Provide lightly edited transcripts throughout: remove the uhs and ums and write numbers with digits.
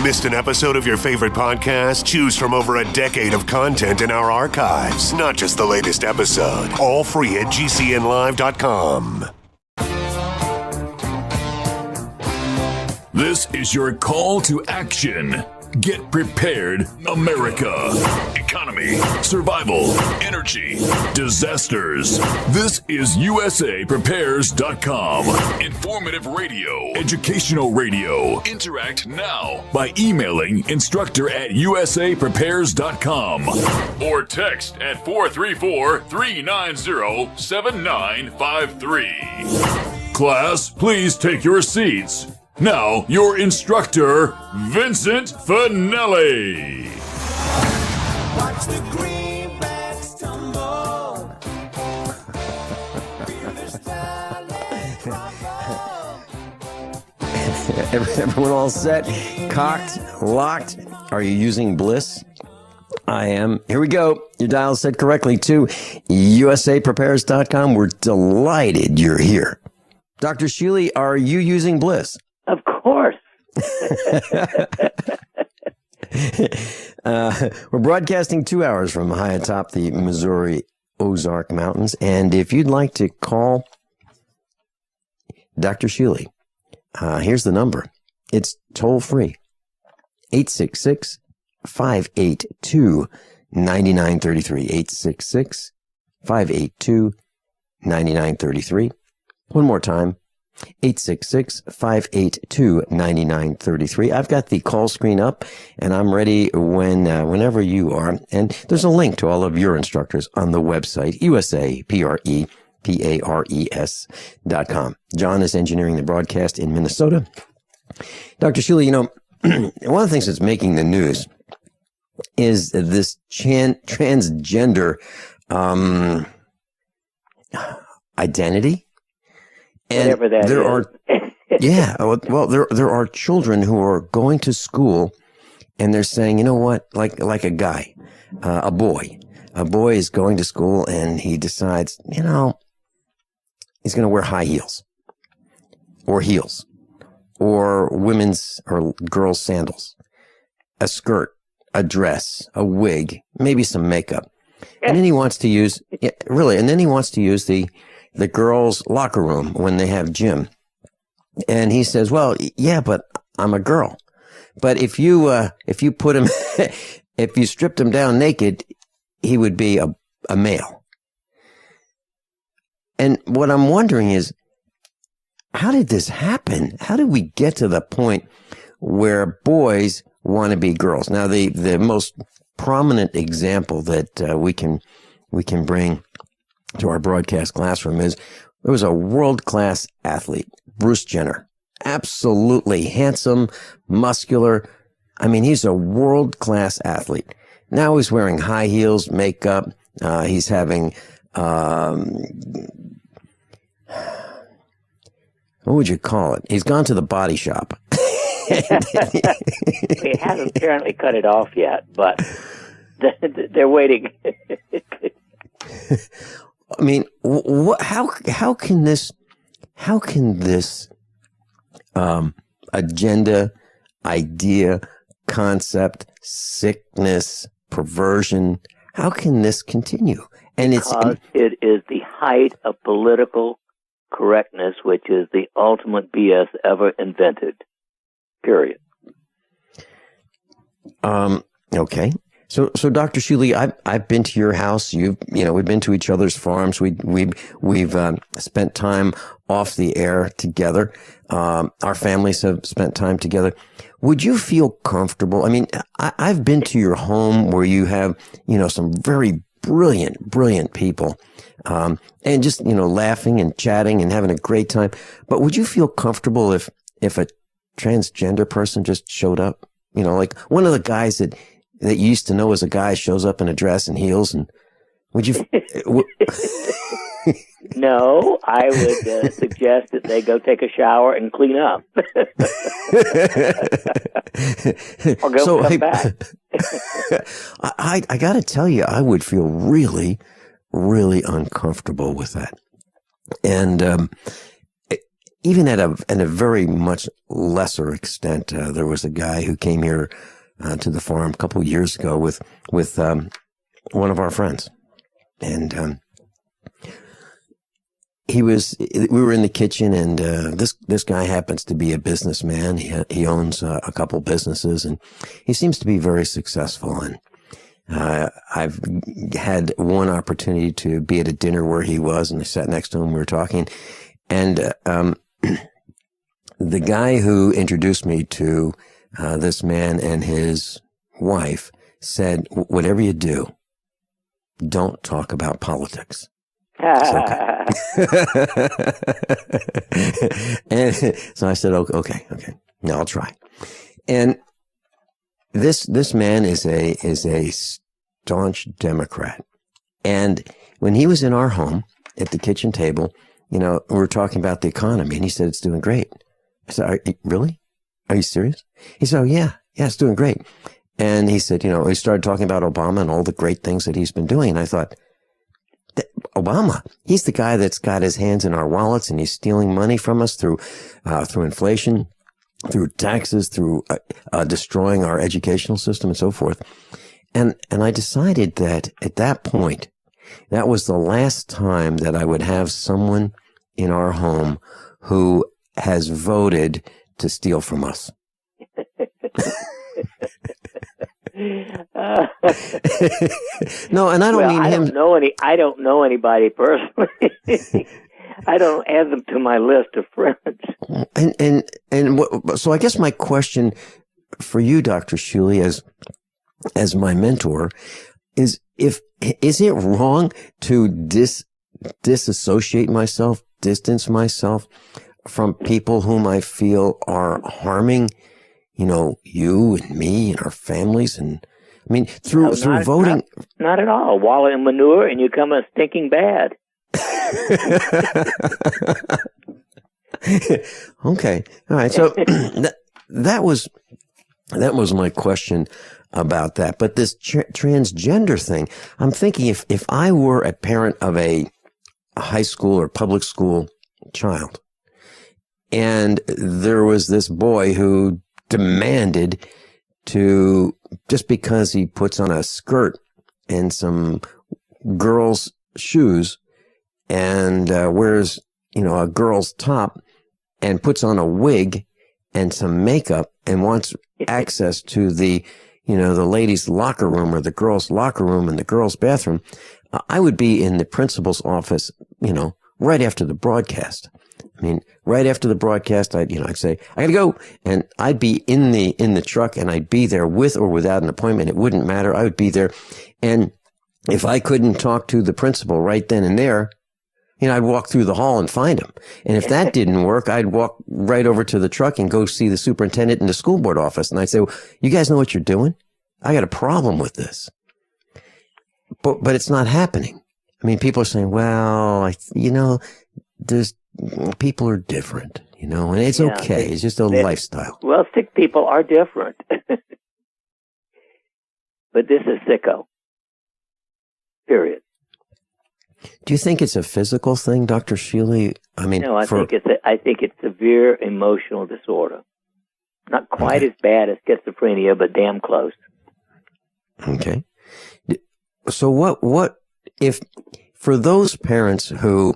Missed an episode of your favorite podcast? Choose from over a decade of content in our archives, not just the latest episode. All free at GCNlive.com. This is your call to action. Get prepared, America. Economy, survival, energy, disasters. This is USAPrepares.com. Informative radio, educational radio. Interact now by emailing instructor@USAPrepares.com or text at 434-390-7953. Class, please take your seats. Now, your instructor, Vincent Finelli. Watch the greenbacks tumble. Everyone all set? Cocked? Locked? Are you using Bliss? I am. Here we go. Your dial set correctly to USAPrepares.com. We're delighted you're here. Dr. Shealy, are you using Bliss? Of course. We're broadcasting 2 hours from high atop the Missouri Ozark Mountains. And if you'd like to call Dr. Shealy, here's the number. It's toll free. 866-582-9933. 866-582-9933. One more time. 866-582-9933. I've got the call screen up, and I'm ready whenever you are. And there's a link to all of your instructors on the website, USAPrepares.com. John is engineering the broadcast in Minnesota. Dr. Shealy, one of the things that's making the news is this transgender identity. And whatever that there is. are, yeah, well, there are children who are going to school and they're saying, you know what, like a guy, a boy is going to school and he decides, he's going to wear high heels or women's or girls' sandals, a skirt, a dress, a wig, maybe some makeup. And then he wants to use, the girls' locker room when they have gym. And he says, well, yeah, but I'm a girl. But if you put him, if you stripped him down naked, he would be a male. And what I'm wondering is, how did this happen? How did we get to the point where boys want to be girls? Now, the most prominent example that we can bring to our broadcast classroom is there was a world-class athlete, Bruce Jenner. Absolutely handsome, muscular. I mean, he's a world-class athlete. Now he's wearing high heels, makeup. He's having, what would you call it? He's gone to the body shop. He hasn't apparently cut it off yet, but they're waiting. I mean, how can this agenda, idea, concept, sickness, perversion, how can this continue? And because it is the height of political correctness, which is the ultimate BS ever invented. Period. Okay. So Dr. Shealy, I've been to your house. We've been to each other's farms. We've spent time off the air together. Our families have spent time together. Would you feel comfortable? I mean, I've been to your home where you have, some very brilliant people. And just, laughing and chatting and having a great time. But would you feel comfortable if a transgender person just showed up? Like one of the guys that you used to know as a guy shows up in a dress and heels, and would you? No, I would suggest that they go take a shower and clean up, or go come back. I got to tell you, I would feel really, really uncomfortable with that. And even at a very much lesser extent, there was a guy who came here to the farm a couple of years ago with one of our friends, and we were in the kitchen, and this guy happens to be a businessman. He owns a couple businesses, and he seems to be very successful. And I've had one opportunity to be at a dinner where he was, and I sat next to him. We were talking, and the guy who introduced me to this man and his wife said, "Whatever you do, don't talk about politics." Okay. And so I said, okay. No, I'll try. And this man is a staunch Democrat. And when he was in our home at the kitchen table, we were talking about the economy, and he said, "It's doing great." I said, "Really? Are you serious?" He said, "Oh, yeah, it's doing great." And he said, he started talking about Obama and all the great things that he's been doing. And I thought, Obama, he's the guy that's got his hands in our wallets, and he's stealing money from us through inflation, through taxes, through destroying our educational system and so forth. And I decided that at that point, that was the last time that I would have someone in our home who has voted to steal from us. No, and I don't mean him. I don't know anybody personally. I don't add them to my list of friends. So I guess my question for you, Dr. Shealy, as my mentor, is it wrong to disassociate myself, distance myself from people whom I feel are harming, you and me and our families? And I mean, through voting. Not at all. Wallow in manure and you come a stinking bad. Okay. All right. So that was my question about that. But this transgender thing, I'm thinking if I were a parent of a high school or public school child, and there was this boy who demanded to, just because he puts on a skirt and some girl's shoes and wears, a girl's top and puts on a wig and some makeup and wants access to the, the ladies' locker room or the girls' locker room and the girls' bathroom, I would be in the principal's office, right after the broadcast. I mean, right after the broadcast, I'd say, "I gotta go." And I'd be in the truck, and I'd be there with or without an appointment. It wouldn't matter. I would be there. And if I couldn't talk to the principal right then and there, I'd walk through the hall and find him. And if that didn't work, I'd walk right over to the truck and go see the superintendent in the school board office. And I'd say, "Well, you guys know what you're doing? I got a problem with this." But it's not happening. I mean, people are saying, "Well, there's people are different, and it's okay. It's just a lifestyle." Well, sick people are different. But this is sicko. Period. Do you think it's a physical thing, Dr. Shealy? I mean, no, I think it's severe emotional disorder. Not quite as bad as schizophrenia, but damn close. Okay. So what if, for those parents who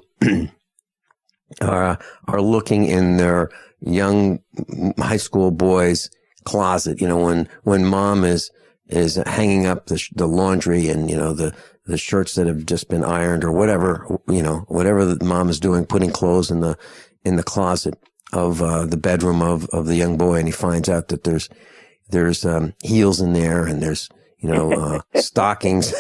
are looking in their young high school boy's closet, when mom is hanging up the laundry and, the shirts that have just been ironed or whatever, whatever the mom is doing, putting clothes in the closet of the bedroom of the young boy, and he finds out that there's heels in there and there's, stockings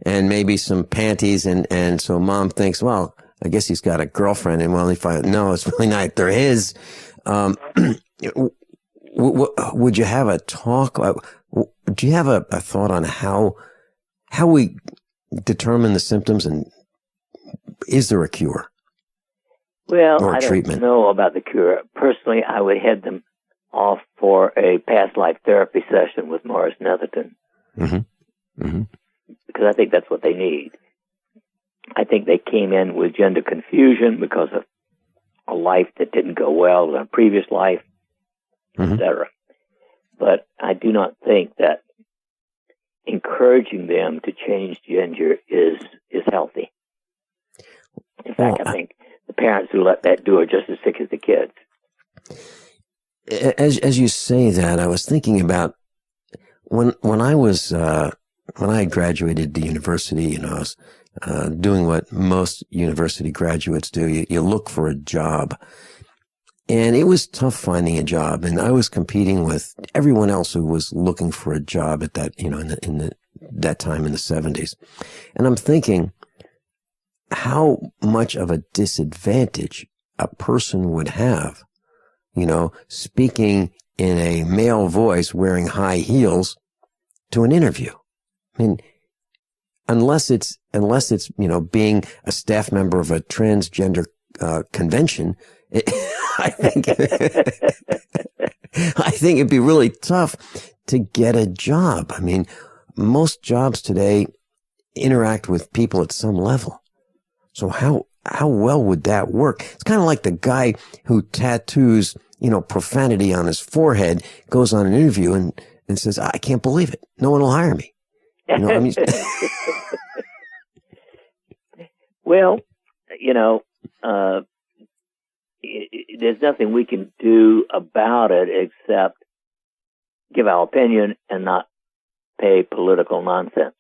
and maybe some panties. And so mom thinks, well, I guess he's got a girlfriend. And he finds, no, it's really not. They're his. Would you have a talk? Do you have a thought on how we determine the symptoms, and is there a cure? Well, or I treatment? Don't know about the cure. Personally, I would head them off for a past life therapy session with Morris Netherton. Mm-hmm. Mm-hmm. Because I think that's what they need. I think they came in with gender confusion because of a life that didn't go well in a previous life, etc. But I do not think that encouraging them to change gender is healthy. In fact, I think the parents who let that do are just as sick as the kids. As you say that, I was thinking about when I graduated the university, I was doing what most university graduates do. You look for a job, and it was tough finding a job. And I was competing with everyone else who was looking for a job at that, that time in the 70s. And I'm thinking how much of a disadvantage a person would have, speaking in a male voice wearing high heels to an interview. I mean, unless it's, being a staff member of a transgender convention, I think it'd be really tough to get a job. I mean, most jobs today interact with people at some level. So how well would that work? It's kind of like the guy who tattoos, profanity on his forehead, goes on an interview and says, I can't believe it. No one will hire me. Well, there's nothing we can do about it except give our opinion and not pay political nonsense.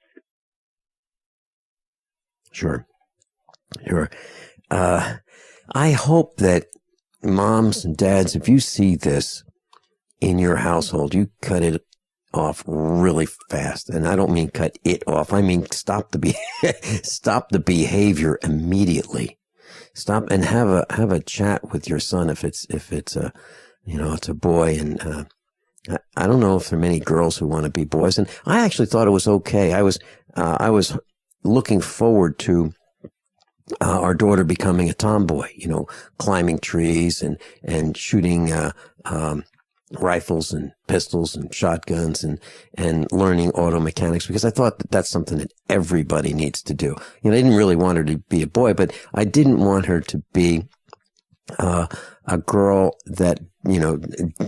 Sure. I hope that moms and dads, if you see this in your household, you cut it off really fast. And I don't mean cut it off. I mean, stop the behavior immediately. Stop and have a chat with your son if it's a, it's a boy. And, I don't know if there are many girls who want to be boys. And I actually thought it was okay. I was looking forward to our daughter becoming a tomboy, climbing trees and shooting rifles and pistols and shotguns and learning auto mechanics, because I thought that's something that everybody needs to do. I didn't really want her to be a boy, but I didn't want her to be a girl that,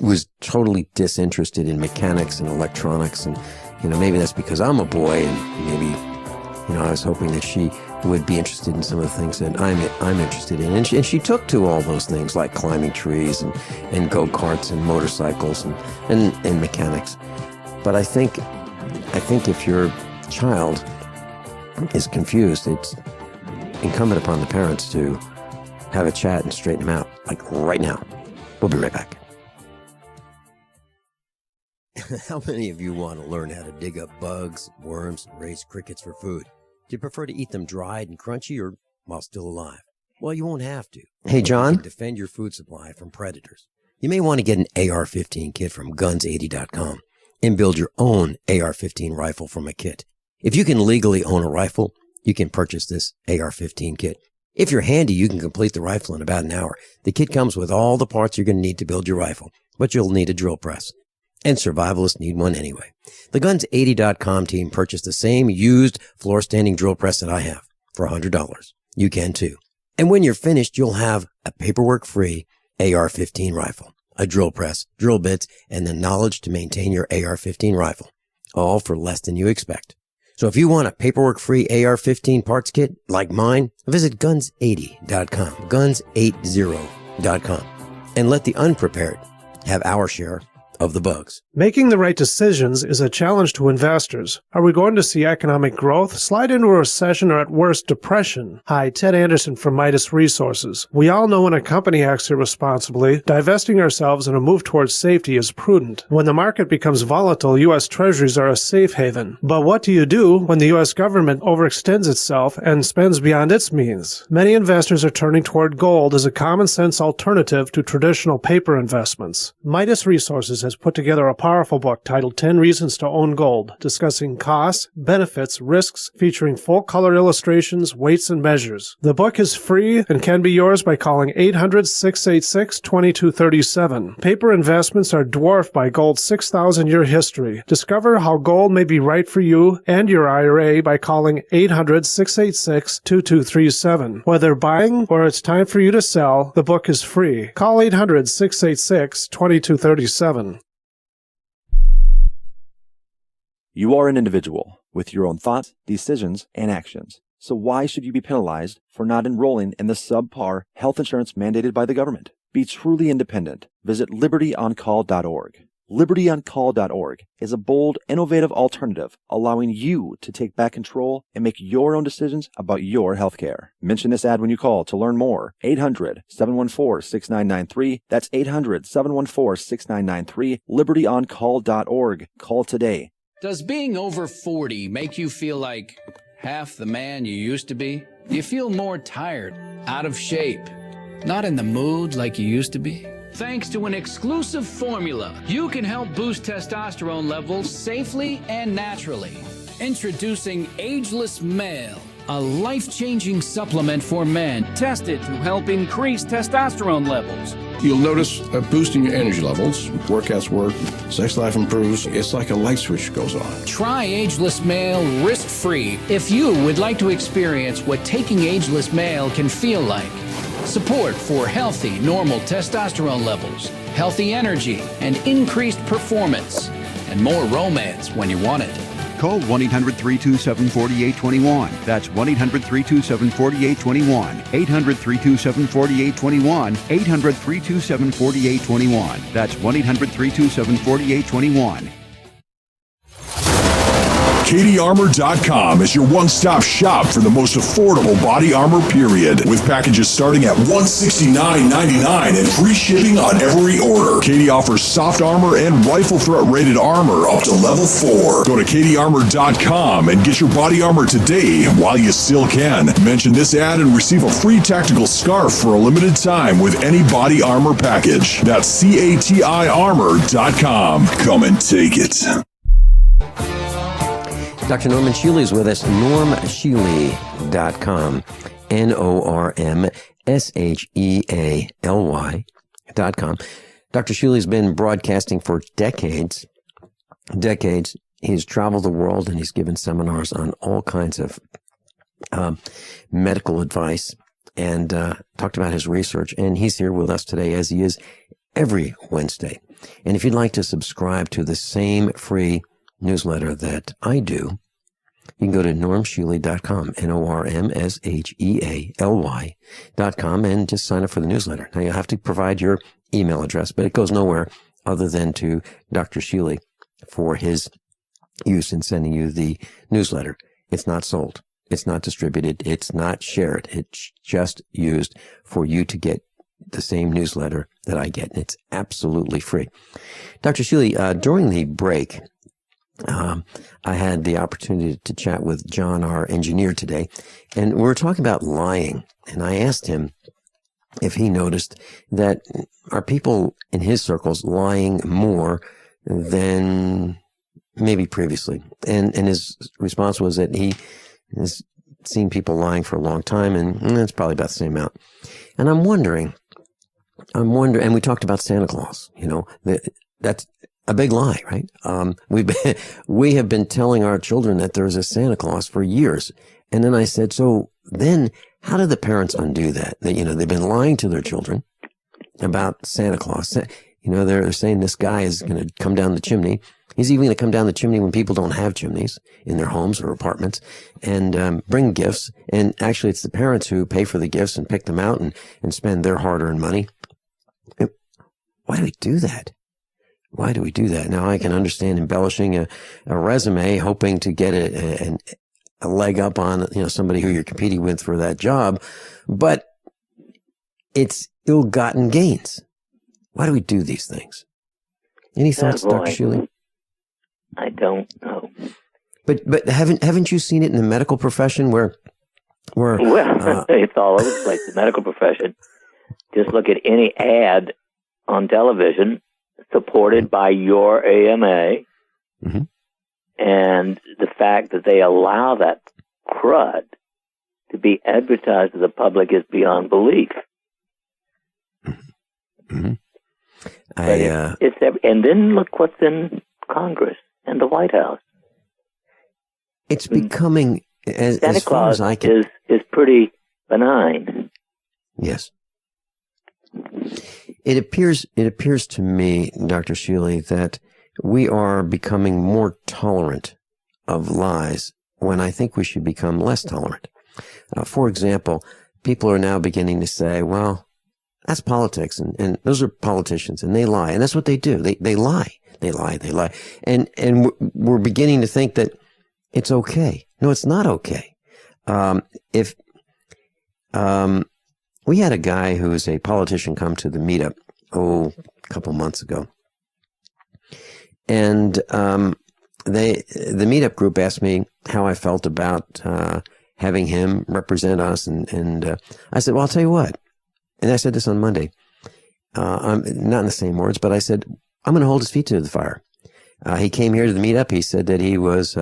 was totally disinterested in mechanics and electronics. And, maybe that's because I'm a boy, and maybe, I was hoping that she would be interested in some of the things that I'm interested in. And she took to all those things like climbing trees and go-karts and motorcycles and mechanics. But I think if your child is confused, it's incumbent upon the parents to have a chat and straighten them out, like right now. We'll be right back. How many of you want to learn how to dig up bugs, worms, and raise crickets for food? Do you prefer to eat them dried and crunchy or while still alive? Well, you won't have to. Hey, John. You can defend your food supply from predators. You may want to get an AR-15 kit from guns80.com and build your own AR-15 rifle from a kit. If you can legally own a rifle, you can purchase this AR-15 kit. If you're handy, you can complete the rifle in about an hour. The kit comes with all the parts you're going to need to build your rifle, but you'll need a drill press. And survivalists need one anyway. The Guns80.com team purchased the same used floor-standing drill press that I have for $100. You can too. And when you're finished, you'll have a paperwork-free AR-15 rifle, a drill press, drill bits, and the knowledge to maintain your AR-15 rifle, all for less than you expect. So if you want a paperwork-free AR-15 parts kit like mine, visit Guns80.com, Guns80.com, and let the unprepared have our share of the bugs. Making the right decisions is a challenge to investors. Are we going to see economic growth, slide into a recession, or at worst, depression? Hi, Ted Anderson from Midas Resources. We all know when a company acts irresponsibly, divesting ourselves in a move towards safety is prudent. When the market becomes volatile, U.S. Treasuries are a safe haven. But what do you do when the U.S. government overextends itself and spends beyond its means? Many investors are turning toward gold as a common-sense alternative to traditional paper investments. Midas Resources has put together a powerful book titled 10 Reasons to Own Gold, discussing costs, benefits, risks, featuring full-color illustrations, weights, and measures. The book is free and can be yours by calling 800-686-2237. Paper investments are dwarfed by gold's 6,000-year history. Discover how gold may be right for you and your IRA by calling 800-686-2237. Whether buying or it's time for you to sell, the book is free. Call 800-686-2237. You are an individual with your own thoughts, decisions, and actions. So why should you be penalized for not enrolling in the subpar health insurance mandated by the government? Be truly independent. Visit libertyoncall.org. LibertyOnCall.org is a bold, innovative alternative allowing you to take back control and make your own decisions about your healthcare. Mention this ad when you call to learn more. 800-714-6993. That's 800-714-6993. LibertyOnCall.org. Call today. Does being over 40 make you feel like half the man you used to be? Do you feel more tired, out of shape, not in the mood like you used to be? Thanks to an exclusive formula, you can help boost testosterone levels safely and naturally. Introducing Ageless Male, a life-changing supplement for men tested to help increase testosterone levels. You'll notice a boost in your energy levels. Workouts work, sex life improves. It's like a light switch goes on. Try Ageless Male risk-free if you would like to experience what taking Ageless Male can feel like. Support for healthy, normal testosterone levels, healthy energy, and increased performance, and more romance when you want it. Call 1-800-327-4821. That's 1-800-327-4821. 800-327-4821. 800-327-4821. That's 1-800-327-4821. KDArmor.com is your one-stop shop for the most affordable body armor, period. With packages starting at $169.99 and free shipping on every order. KD offers soft armor and rifle threat rated armor up to level 4. Go to KDArmor.com and get your body armor today while you still can. Mention this ad and receive a free tactical scarf for a limited time with any body armor package. That's CATIarmor.com. Come and take it. Dr. Norman Shealy is with us, normshealy.com, NORMSHEALY.com. Dr. Shealy's been broadcasting for decades. He's traveled the world and he's given seminars on all kinds of medical advice and talked about his research. And he's here with us today, as he is every Wednesday. And if you'd like to subscribe to the same free newsletter that I do, you can go to normshealy.com, NORMSHEALY.com, and just sign up for the newsletter. Now, you'll have to provide your email address, but it goes nowhere other than to Dr. Shealy for his use in sending you the newsletter. It's not sold. It's not distributed. It's not shared. It's just used for you to get the same newsletter that I get, and it's absolutely free. Dr. Shealy, during the break, I had the opportunity to chat with John, our engineer, today, and we were talking about lying. And I asked him if he noticed that are people in his circles lying more than maybe previously. And his response was that he has seen people lying for a long time, and it's probably about the same amount. And I'm wondering, and we talked about Santa Claus, that's a big lie, right? We have been telling our children that there's a Santa Claus for years. And then I said, so then how do the parents undo that? They've been lying to their children about Santa Claus. They're saying this guy is going to come down the chimney. He's even going to come down the chimney when people don't have chimneys in their homes or apartments and bring gifts. And actually, it's the parents who pay for the gifts and pick them out and spend their hard-earned money. Why do we do that? Why do we do that? Now, I can understand embellishing a resume, hoping to get a leg up on, somebody who you're competing with for that job, but it's ill-gotten gains. Why do we do these things? Any thoughts, Dr. Shealy? I don't know. But haven't you seen it in the medical profession where it's all over the place, the medical profession. Just look at any ad on television supported by your AMA, Mm-hmm. and the fact that they allow that crud to be advertised to the public is beyond belief. Mm-hmm. And then look what's in Congress and the White House. It's becoming, as far as I can... is pretty benign. Yes. It appears to me, Dr. Shealy, that we are becoming more tolerant of lies when I think we should become less tolerant. For example, people are now beginning to say, well, that's politics, and those are politicians, and they lie, and that's what they do. They lie. And we're beginning to think that it's okay. No, it's not okay. We had a guy who is a politician come to the meetup, a couple months ago. And the meetup group asked me how I felt about having him represent us. And I said, well, I'll tell you what. And I said this on Monday. Not in the same words, but I said, I'm going to hold his feet to the fire. He came here to the meetup. He said that he was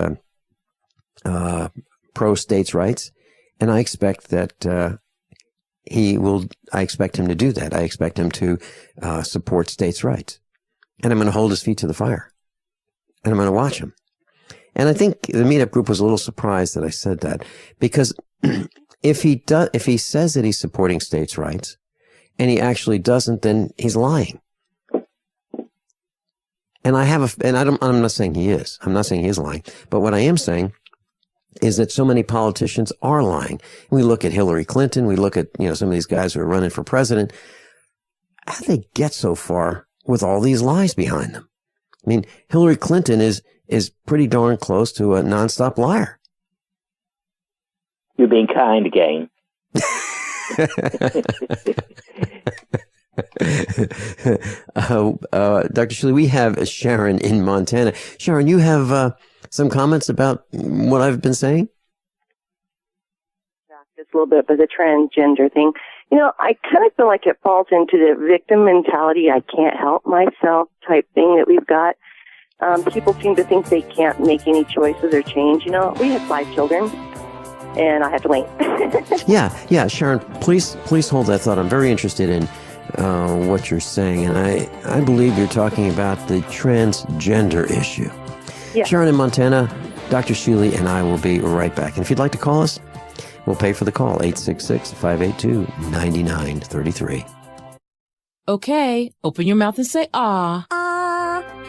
pro states' rights. And I expect that I expect him to do that. I expect him to support states' rights. And I'm going to hold his feet to the fire. And I'm going to watch him. And I think the meetup group was a little surprised that I said that, because if he says that he's supporting states' rights and he actually doesn't, then he's lying. And I'm not saying he is. I'm not saying he is lying. But what I am saying is that so many politicians are lying. We look at Hillary Clinton. We look at, some of these guys who are running for president. How do they get so far with all these lies behind them? I mean, Hillary Clinton is pretty darn close to a nonstop liar. You're being kind again. Dr. Shealy, we have Sharon in Montana. Sharon, you have some comments about what I've been saying? Just a little bit about the transgender thing. I kind of feel like it falls into the victim mentality, I can't help myself type thing that we've got. People seem to think they can't make any choices or change. We have 5 children, and I have to wait. Yeah, Sharon, please hold that thought. I'm very interested in what you're saying, and I believe you're talking about the transgender issue. Yeah. Sharon in Montana, Dr. Shealy and I will be right back. And if you'd like to call us, we'll pay for the call, 866-582-9933. Okay, open your mouth and say, ah.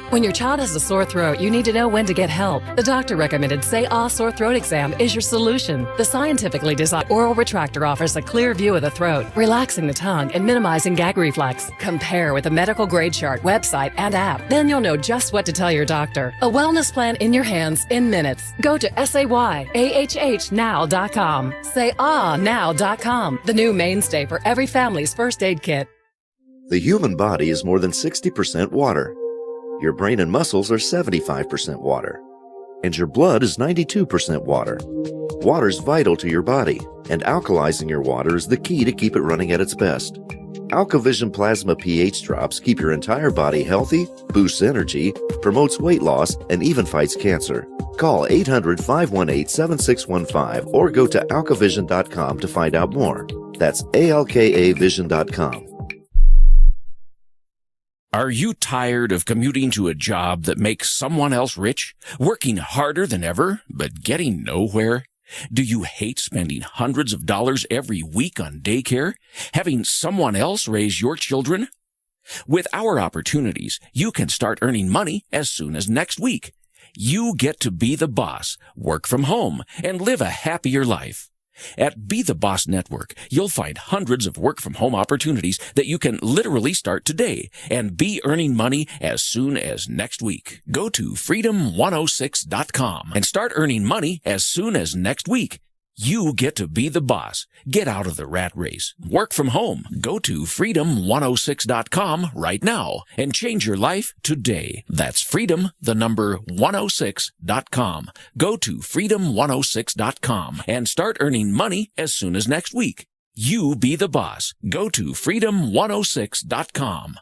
When your child has a sore throat, you need to know when to get help. The doctor recommended Say Ah Sore Throat Exam is your solution. The scientifically designed oral retractor offers a clear view of the throat, relaxing the tongue and minimizing gag reflex. Compare with a medical grade chart, website, and app. Then you'll know just what to tell your doctor. A wellness plan in your hands in minutes. Go to SAYAHHnow.com. SayAhNow.com. The new mainstay for every family's first aid kit. The human body is more than 60% water. Your brain and muscles are 75% water. And your blood is 92% water. Water's vital to your body, and alkalizing your water is the key to keep it running at its best. AlkaVision Plasma pH drops keep your entire body healthy, boosts energy, promotes weight loss, and even fights cancer. Call 800-518-7615 or go to alkavision.com to find out more. That's ALKAvision.com. Are you tired of commuting to a job that makes someone else rich, working harder than ever, but getting nowhere? Do you hate spending hundreds of dollars every week on daycare, having someone else raise your children? With our opportunities, you can start earning money as soon as next week. You get to be the boss, work from home, and live a happier life. At Be the Boss Network, you'll find hundreds of work-from-home opportunities that you can literally start today and be earning money as soon as next week. Go to freedom106.com and start earning money as soon as next week. You get to be the boss. Get out of the rat race. Work from home. Go to freedom106.com right now and change your life today. That's freedom106.com. Go to freedom106.com and start earning money as soon as next week. You be the boss. Go to freedom106.com.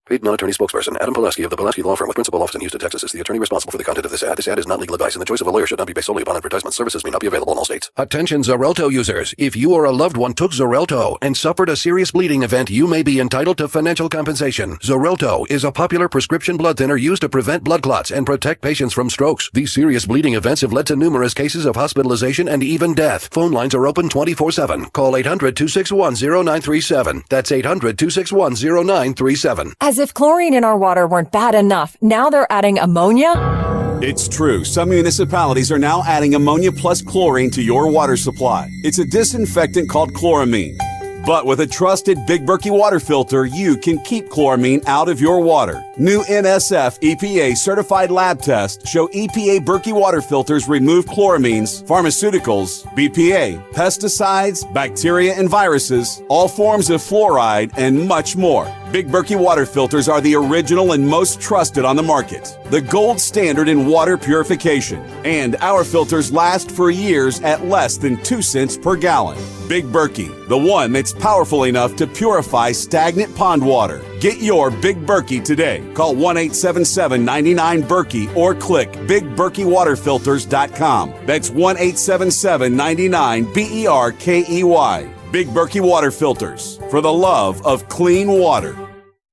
Paid non-attorney spokesperson Adam Pulaski of the Pulaski Law Firm with principal office in Houston, Texas is the attorney responsible for the content of this ad. This ad is not legal advice, and the choice of a lawyer should not be based solely upon advertisement. Services may not be available in all states. Attention Xarelto users. If you or a loved one took Xarelto and suffered a serious bleeding event, you may be entitled to financial compensation. Xarelto is a popular prescription blood thinner used to prevent blood clots and protect patients from strokes. These serious bleeding events have led to numerous cases of hospitalization and even death. Phone lines are open 24/7. Call 800-261-0937. That's 800-261-0937. As if chlorine in our water weren't bad enough, now they're adding ammonia? It's true. Some municipalities are now adding ammonia plus chlorine to your water supply. It's a disinfectant called chloramine. But with a trusted Big Berkey water filter, you can keep chloramine out of your water. New NSF EPA certified lab tests show EPA Berkey water filters remove chloramines, pharmaceuticals, BPA, pesticides, bacteria and viruses, all forms of fluoride, and much more. Big Berkey water filters are the original and most trusted on the market, the gold standard in water purification. And our filters last for years at less than 2 cents per gallon. Big Berkey, the one that's powerful enough to purify stagnant pond water. Get your Big Berkey today. Call 1-877-99-BERKEY or click BigBerkeyWaterFilters.com. That's 1-877-99-BERKEY. Big Berkey Water Filters, for the love of clean water.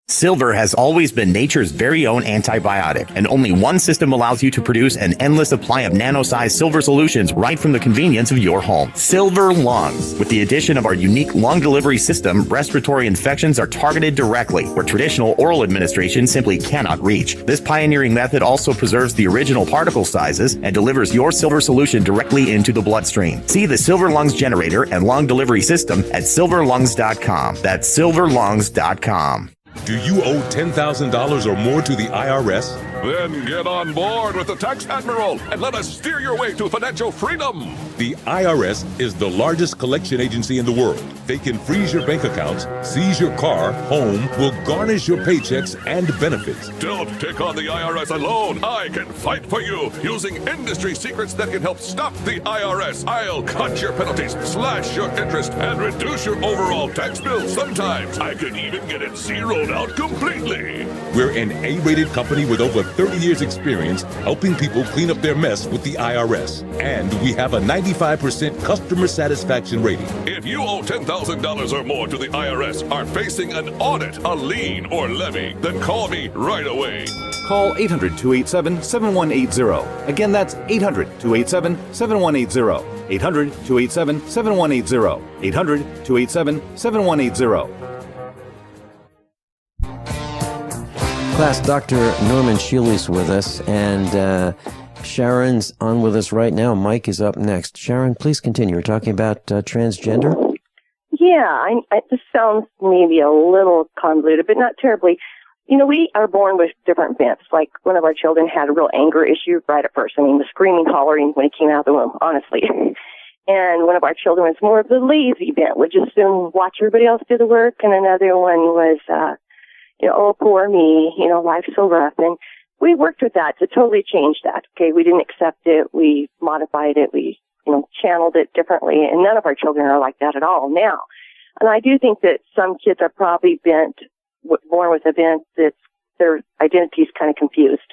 Silver has always been nature's very own antibiotic, and only one system allows you to produce an endless supply of nano-sized silver solutions right from the convenience of your home. Silver Lungs. With the addition of our unique lung delivery system, respiratory infections are targeted directly, where traditional oral administration simply cannot reach. This pioneering method also preserves the original particle sizes and delivers your silver solution directly into the bloodstream. See the Silver Lungs generator and lung delivery system at silverlungs.com. That's silverlungs.com. Do you owe $10,000 or more to the IRS? Then get on board with the Tax Admiral and let us steer your way to financial freedom. The IRS is the largest collection agency in the world. They can freeze your bank accounts, seize your car, home, will garnish your paychecks and benefits. Don't take on the IRS alone. I can fight for you using industry secrets that can help stop the IRS. I'll cut your penalties, slash your interest, and reduce your overall tax bill. Sometimes I can even get it zeroed out completely. We're an A-rated company with over 30 years experience helping people clean up their mess with the IRS. And we have a 95% customer satisfaction rating. If you owe $10,000 or more to the IRS, are facing an audit, a lien, or levy, then call me right away. Call 800-287-7180. Again, that's 800-287-7180. 800-287-7180. 800-287-7180. Class, Dr. Norman Shealy's with us, and Sharon's on with us right now. Mike is up next. Sharon, please continue. We're talking about transgender. Yeah, this sounds maybe a little convoluted, but not terribly. You know, we are born with different bents. Like, one of our children had a real anger issue right at first. I mean, was screaming, hollering when he came out of the womb, honestly. And one of our children was more of the lazy bent, would just soon watch everybody else do the work. And another one was, oh, poor me, life's so rough. And we worked with that to totally change that. Okay, we didn't accept it. We modified it. We, channeled it differently. And none of our children are like that at all now. And I do think that some kids are probably born with a bent that their identity is kind of confused,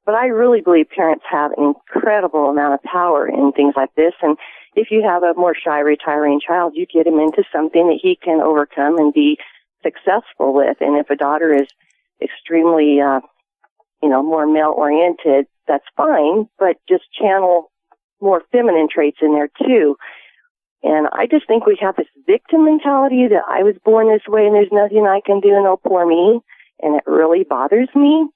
But I really believe parents have an incredible amount of power in things like this. And if you have a more shy, retiring child, you get him into something that he can overcome and be successful with. And if a daughter is extremely, more male-oriented, that's fine, but just channel more feminine traits in there too. And I just think we have this victim mentality that I was born this way and there's nothing I can do and oh, poor me. And it really bothers me.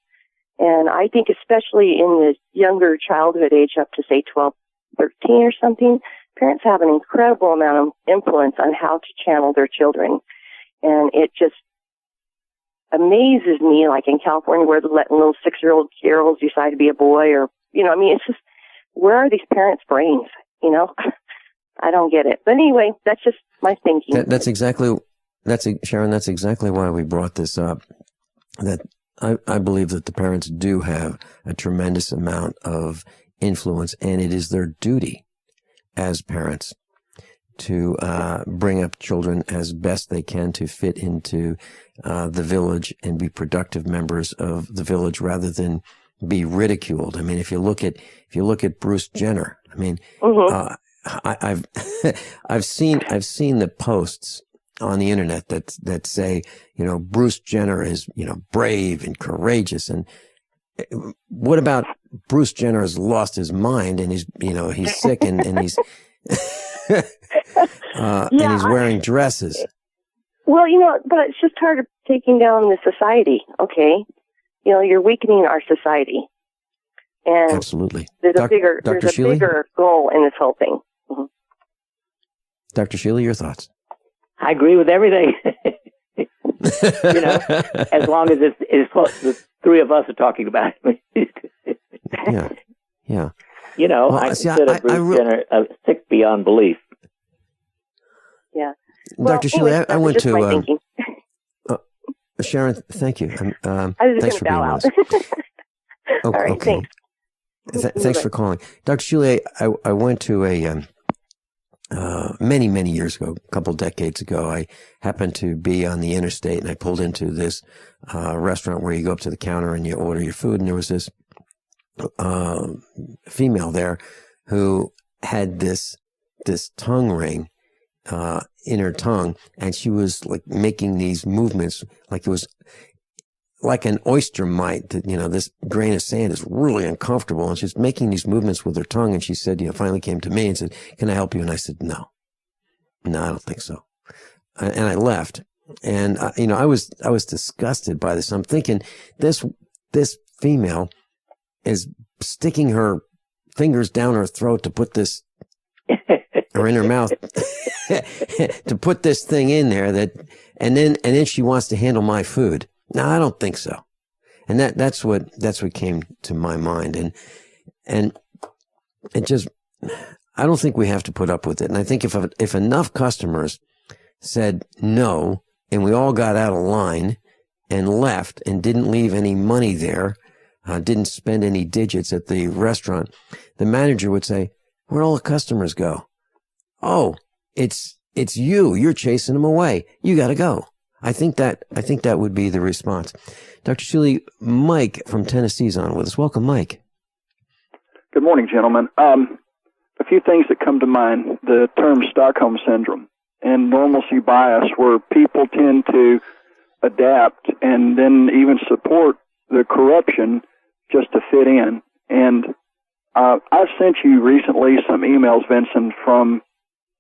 And I think especially in the younger childhood age up to, say, 12, 13 or something, parents have an incredible amount of influence on how to channel their children. And it just amazes me, like in California, where they're letting little 6-year-old girls decide to be a boy or, it's just, where are these parents' brains, I don't get it. But anyway, that's just my thinking. Sharon, that's exactly why we brought this up. That I believe that the parents do have a tremendous amount of influence, and it is their duty as parents bring up children as best they can to fit into the village and be productive members of the village rather than be ridiculed. I mean, if you look at Bruce Jenner, I mean, I've seen the posts on the internet that say, Bruce Jenner is, brave and courageous. And what about Bruce Jenner has lost his mind and he's sick and he's, and he's wearing dresses. Well, but it's just hard of taking down the society. Okay. You're weakening our society. And absolutely. There's a bigger goal in this whole thing. Mm-hmm. Dr. Shealy, your thoughts? I agree with everything. As long as it's what the three of us are talking about it. Yeah. I consider Bruce Jenner sick beyond belief. Yeah. Dr. Shealy, I went to Sharon. Thank you. Thanks for being with us. All right, okay. Thanks for calling, Dr. Shealy. I went to a many years ago, a couple decades ago. I happened to be on the interstate, and I pulled into this restaurant where you go up to the counter and you order your food, and there was this female there who had this tongue ring in her tongue, and she was like making these movements like it was like an oyster might. This grain of sand is really uncomfortable, and she's making these movements with her tongue. And she said, finally came to me and said, "Can I help you?" And I said, "No, I don't think so." And I left. And I was disgusted by this. I'm thinking this female is sticking her fingers down her throat to put this, or in her mouth, to put this thing in there and then she wants to handle my food. No, I don't think so. And that's what came to my mind. And it just, I don't think we have to put up with it. And I think if enough customers said no, and we all got out of line and left and didn't leave any money there, didn't spend any digits at the restaurant, the manager would say, "Where'd all the customers go?" "Oh, it's you. You're chasing them away. You got to go." I think that would be the response. Dr. Shealy, Mike from Tennessee is on with us. Welcome, Mike. Good morning, gentlemen. A few things that come to mind: the term Stockholm syndrome and normalcy bias, where people tend to adapt and then even support the corruption just to fit in. And I've sent you recently some emails, Vincent, from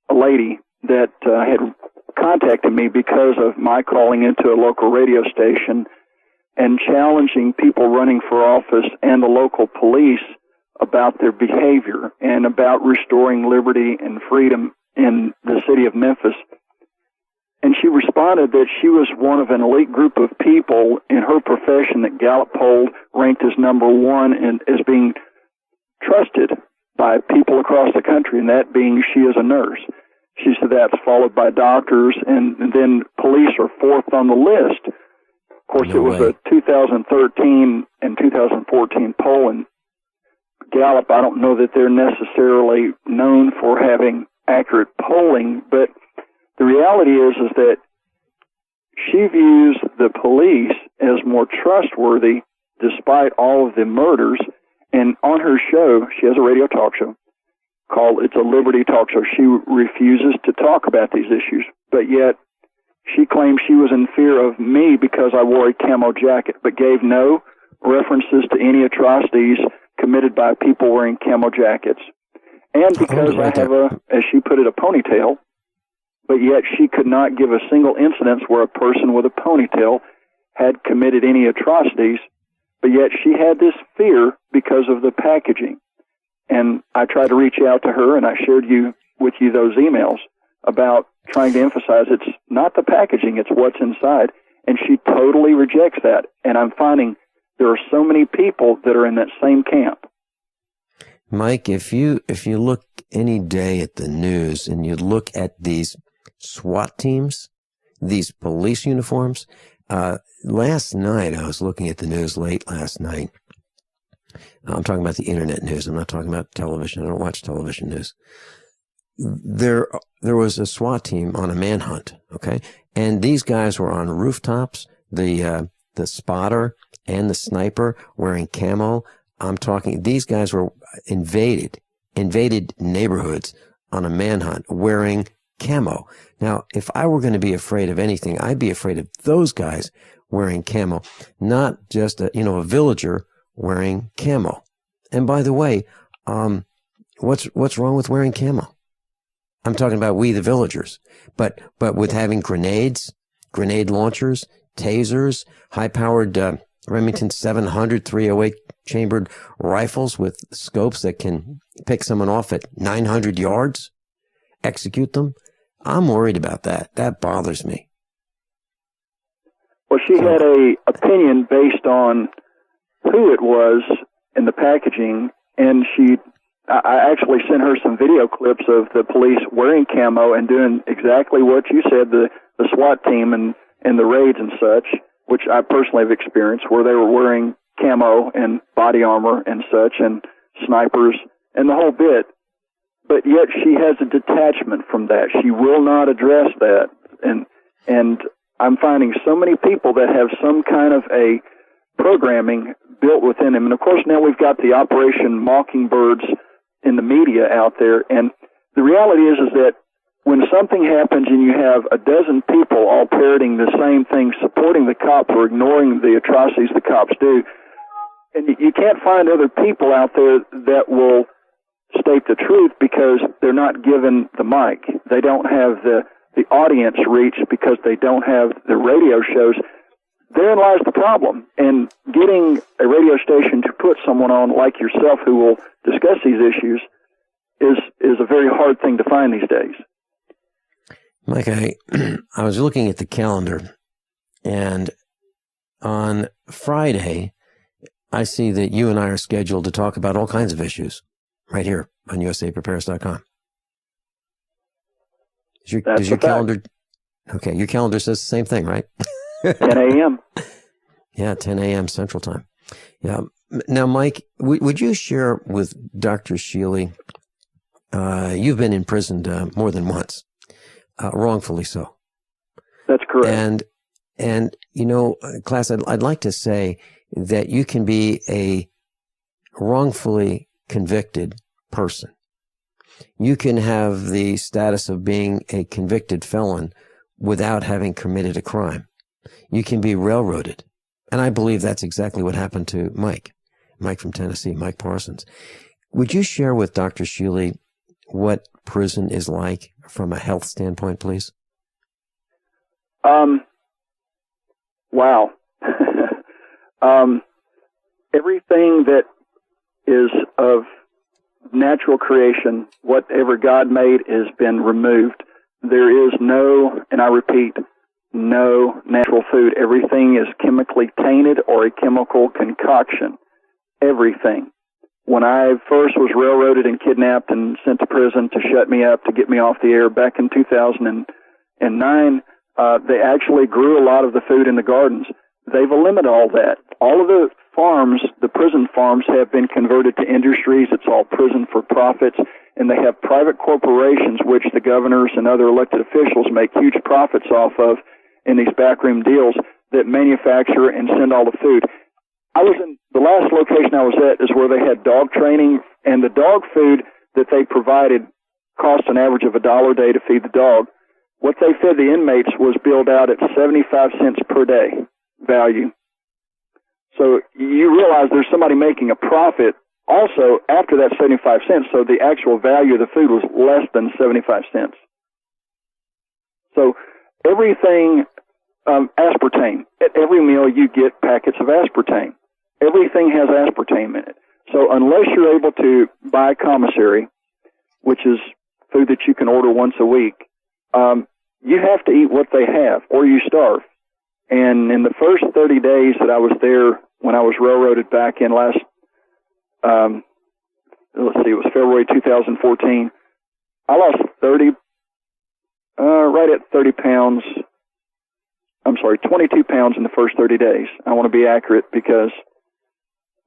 a lady that had contacted me because of my calling into a local radio station and challenging people running for office and the local police about their behavior and about restoring liberty and freedom in the city of Memphis. And she responded that she was one of an elite group of people in her profession that Gallup polled ranked as number one and as being trusted by people across the country, and that being she is a nurse. She said that's followed by doctors, and then police are fourth on the list. Of course, it was a 2013 and 2014 poll, and Gallup, I don't know that they're necessarily known for having accurate polling, but the reality is that she views the police as more trustworthy despite all of the murders. And on her show, she has a radio talk show called It's a Liberty Talk Show. She refuses to talk about these issues, but yet she claims she was in fear of me because I wore a camo jacket, but gave no references to any atrocities committed by people wearing camo jackets. And because I have as she put it, a ponytail, but yet she could not give a single incidence where a person with a ponytail had committed any atrocities, but yet she had this fear because of the packaging. And I tried to reach out to her, and I shared with you those emails about trying to emphasize it's not the packaging, it's what's inside. And she totally rejects that. And I'm finding there are so many people that are in that same camp. Mike, if you look any day at the news and you look at these SWAT teams, these police uniforms, last night I was looking at the news late last night. I'm talking about the internet news. I'm not talking about television. I don't watch television news. there was a SWAT team on a manhunt, okay? And these guys were on rooftops, the spotter and the sniper wearing camo. I'm talking, these guys were invaded neighborhoods on a manhunt wearing camo. Now, if I were going to be afraid of anything, I'd be afraid of those guys wearing camo, not just a villager wearing camo. And by the way, what's wrong with wearing camo? I'm talking about we, the villagers, but with having grenades, grenade launchers, tasers, high-powered Remington 700 308 chambered rifles with scopes that can pick someone off at 900 yards, execute them. I'm worried about that. That bothers me. Well, she had a opinion based on who it was in the packaging, and I actually sent her some video clips of the police wearing camo and doing exactly what you said, the SWAT team and the raids and such, which I personally have experienced, where they were wearing camo and body armor and such, and snipers and the whole bit. But yet she has a detachment from that. She will not address that. And I'm finding so many people that have some kind of a programming built within them. And of course now we've got the Operation Mockingbirds in the media out there. And the reality is that when something happens and you have a dozen people all parroting the same thing, supporting the cops or ignoring the atrocities the cops do, and you can't find other people out there that will state the truth because they're not given the mic. They don't have the audience reach because they don't have the radio shows. Therein lies the problem. And getting a radio station to put someone on like yourself who will discuss these issues is a very hard thing to find these days. Mike, I was looking at the calendar, and on Friday, I see that you and I are scheduled to talk about all kinds of issues right here on USAPrepares.com. Does your calendar? Okay, your calendar says the same thing, right? 10 a.m. Yeah, 10 a.m. Central Time. Yeah. Now, Mike, would you share with Dr. Shealy? You've been imprisoned more than once, wrongfully so. That's correct. And class, I'd like to say that you can be a wrongfully convicted person. You can have the status of being a convicted felon without having committed a crime. You can be railroaded. And I believe that's exactly what happened to Mike from Tennessee, Mike Parsons. Would you share with Dr. Shealy what prison is like from a health standpoint, please? Wow. Everything that is of natural creation, whatever God made, has been removed. There is no, and I repeat, no natural food. Everything is chemically tainted or a chemical concoction. Everything. When I first was railroaded and kidnapped and sent to prison to shut me up, to get me off the air back in 2009, they actually grew a lot of the food in the gardens. They've eliminated all that. All of the farms, the prison farms, have been converted to industries. It's all prison for profits. And they have private corporations, which the governors and other elected officials make huge profits off of in these backroom deals, that manufacture and send all the food. The last location I was at is where they had dog training, and the dog food that they provided cost an average of $1 a day to feed the dog. What they fed the inmates was billed out at 75 cents per day value. So you realize there's somebody making a profit also after that 75 cents, so the actual value of the food was less than 75 cents. So everything, aspartame. At every meal you get packets of aspartame. Everything has aspartame in it. So unless you're able to buy commissary, which is food that you can order once a week, you have to eat what they have or you starve. And in the first 30 days that I was there, when I was railroaded back in it was February 2014, I lost 22 pounds in the first 30 days. I want to be accurate because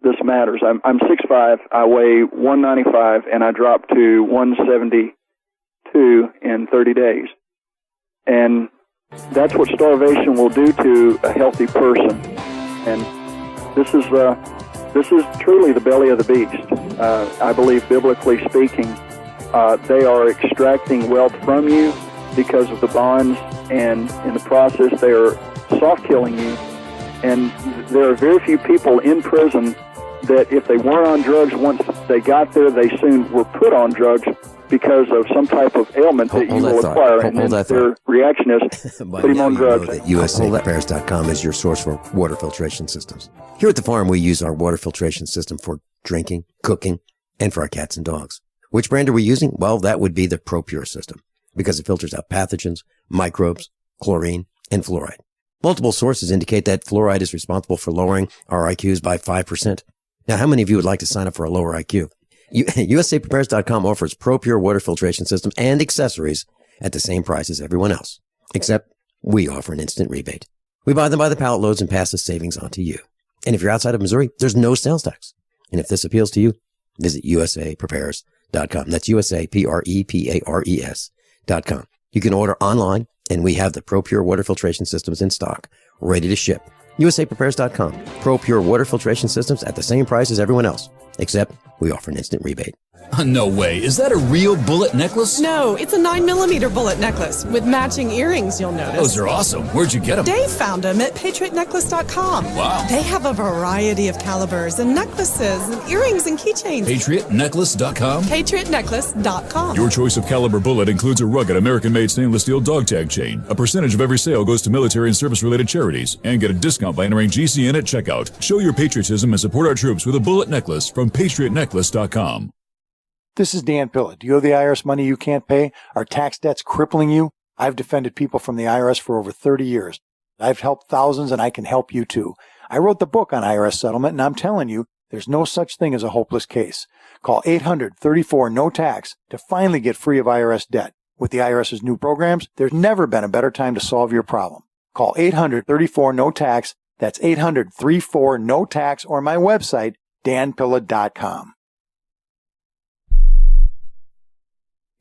this matters. I'm 6'5", I weigh 195, and I dropped to 172 2 in 30 days. And that's what starvation will do to a healthy person. And this is truly the belly of the beast. I believe, biblically speaking, they are extracting wealth from you because of the bonds, and in the process they are soft-killing you. And there are very few people in prison that if they weren't on drugs once they got there, they soon were put on drugs because of some type of ailment that you will acquire. And then their reaction is put him on drugs. USAPreparedness.com is your source for water filtration systems. Here at the farm, we use our water filtration system for drinking, cooking, and for our cats and dogs. Which brand are we using? Well, that would be the ProPure system, because it filters out pathogens, microbes, chlorine, and fluoride. Multiple sources indicate that fluoride is responsible for lowering our IQs by 5%. Now, how many of you would like to sign up for a lower IQ? USAPreparedness.com offers ProPure water filtration system and accessories at the same price as everyone else, except we offer an instant rebate. We buy them by the pallet loads and pass the savings on to you. And if you're outside of Missouri, there's no sales tax. And if this appeals to you, visit USAPrepares.com. That's USAPrepares.com. You can order online, and we have the ProPure water filtration systems in stock, ready to ship. USAPrepares.com. ProPure water filtration systems at the same price as everyone else, except we offer an instant rebate. No way. Is that a real bullet necklace? No, it's a 9mm bullet necklace with matching earrings, you'll notice. Those are awesome. Where'd you get them? Dave found them at PatriotNecklace.com. Wow. They have a variety of calibers and necklaces and earrings and keychains. PatriotNecklace.com? PatriotNecklace.com. Your choice of caliber bullet includes a rugged American-made stainless steel dog tag chain. A percentage of every sale goes to military and service-related charities. And get a discount by entering GCN at checkout. Show your patriotism and support our troops with a bullet necklace from PatriotNecklace.com. This is Dan Pilla. Do you owe the IRS money you can't pay? Are tax debts crippling you? I've defended people from the IRS for over 30 years. I've helped thousands, and I can help you too. I wrote the book on IRS settlement, and I'm telling you, there's no such thing as a hopeless case. Call 800-34-NO-TAX to finally get free of IRS debt. With the IRS's new programs, there's never been a better time to solve your problem. Call 800-34-NO-TAX. That's 800-34-NO-TAX, or my website, danpilla.com.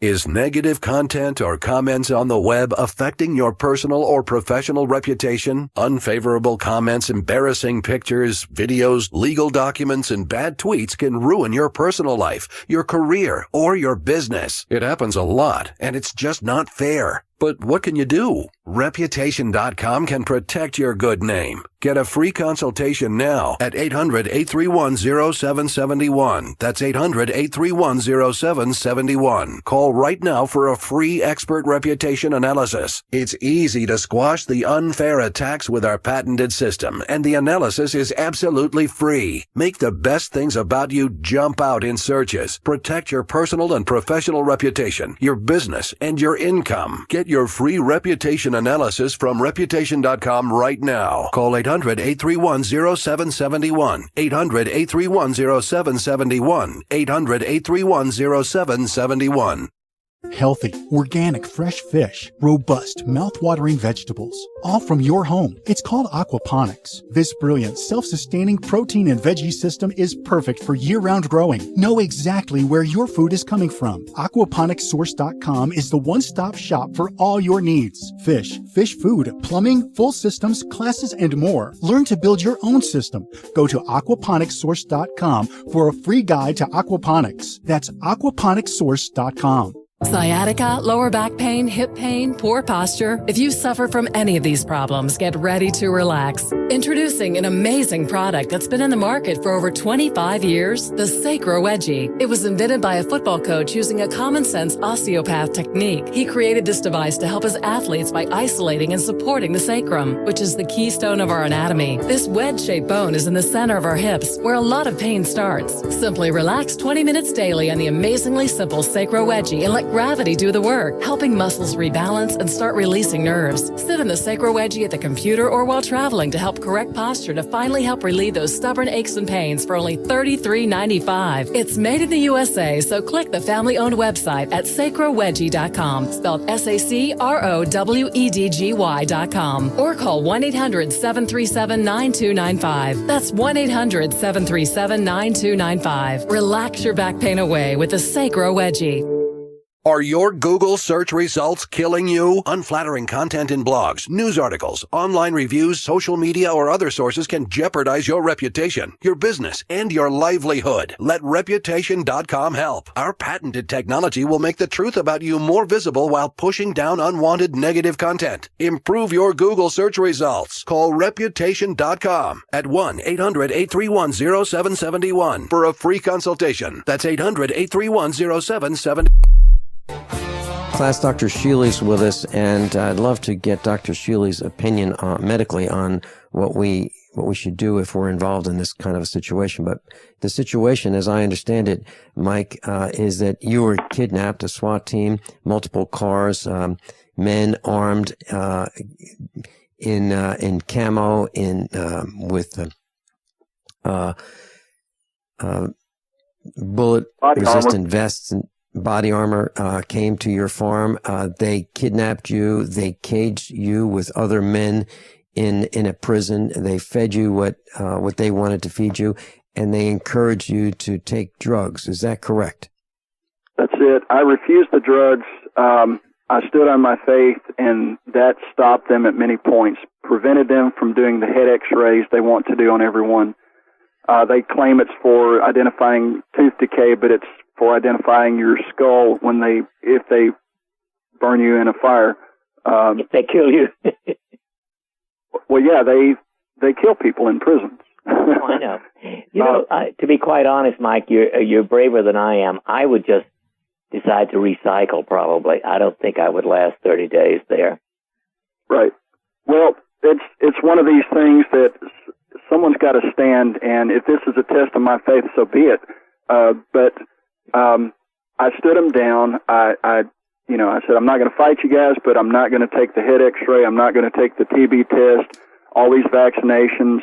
Is negative content or comments on the web affecting your personal or professional reputation? Unfavorable comments, embarrassing pictures, videos, legal documents, and bad tweets can ruin your personal life, your career, or your business. It happens a lot, and it's just not fair. But what can you do? Reputation.com can protect your good name. Get a free consultation now at 800-831-0771. That's 800-831-0771. Call right now for a free expert reputation analysis. It's easy to squash the unfair attacks with our patented system, and the analysis is absolutely free. Make the best things about you jump out in searches. Protect your personal and professional reputation, your business, and your income. Get your free reputation analysis from Reputation.com right now. Call 800-831-0771. 800-831-0771. 800-831-0771. Healthy, organic, fresh fish, robust, mouth-watering vegetables, all from your home. It's called aquaponics. This brilliant, self-sustaining protein and veggie system is perfect for year-round growing. Know exactly where your food is coming from. Aquaponicssource.com is the one-stop shop for all your needs. Fish, fish food, plumbing, full systems, classes, and more. Learn to build your own system. Go to aquaponicssource.com for a free guide to aquaponics. That's aquaponicssource.com. Sciatica, lower back pain, hip pain, poor posture. If you suffer from any of these problems, get ready to relax. Introducing an amazing product that's been in the market for over 25 years, the Sacro Wedgie. It was invented by a football coach using a common-sense osteopath technique. He created this device to help his athletes by isolating and supporting the sacrum, which is the keystone of our anatomy. This wedge-shaped bone is in the center of our hips, where a lot of pain starts. Simply relax 20 minutes daily on the amazingly simple Sacro Wedgie and let gravity do the work, helping muscles rebalance and start releasing nerves. Sit in the Sacro Wedgie at the computer or while traveling to help correct posture to finally help relieve those stubborn aches and pains for only $33.95. It's made in the USA, so click the family-owned website at sacrowedgie.com, spelled SACROWEDGY.com, or call 1-800-737-9295. That's 1-800-737-9295. Relax your back pain away with the Sacro Wedgie. Are your Google search results killing you? Unflattering content in blogs, news articles, online reviews, social media, or other sources can jeopardize your reputation, your business, and your livelihood. Let Reputation.com help. Our patented technology will make the truth about you more visible while pushing down unwanted negative content. Improve your Google search results. Call Reputation.com at 1-800-831-0771 for a free consultation. That's 800-831-0771. Class, Dr. Shealy's with us, and I'd love to get Dr. Shealy's opinion medically on what we should do if we're involved in this kind of a situation. But the situation, as I understand it, Mike, is that you were kidnapped, a SWAT team, multiple cars, men armed in camo, with bullet-resistant vests and body armor, came to your farm. They kidnapped you. They caged you with other men in a prison. They fed you what they wanted to feed you, and they encouraged you to take drugs. Is that correct? That's it. I refused the drugs. I stood on my faith, and that stopped them at many points, prevented them from doing the head x-rays they want to do on everyone. They claim it's for identifying tooth decay, but it's for identifying your skull if they burn you in a fire. If they kill you. Well, yeah, they kill people in prisons. Oh, I know. To be quite honest, Mike, you're braver than I am. I would just decide to recycle, probably. I don't think I would last 30 days there. Right. Well, it's one of these things that someone's got to stand, and if this is a test of my faith, so be it. But I stood them down. I said, I'm not going to fight you guys, but I'm not going to take the head x-ray. I'm not going to take the TB test, all these vaccinations.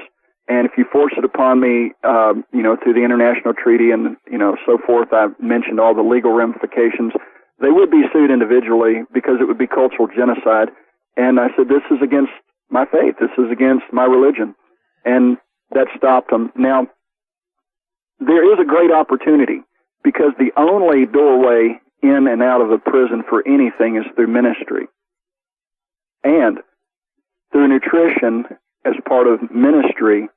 And if you force it upon me, through the international treaty and, so forth, I've mentioned all the legal ramifications. They would be sued individually because it would be cultural genocide. And I said, this is against my faith. This is against my religion. And that stopped them. Now, there is a great opportunity because the only doorway in and out of the prison for anything is through ministry. And through nutrition as part of ministry,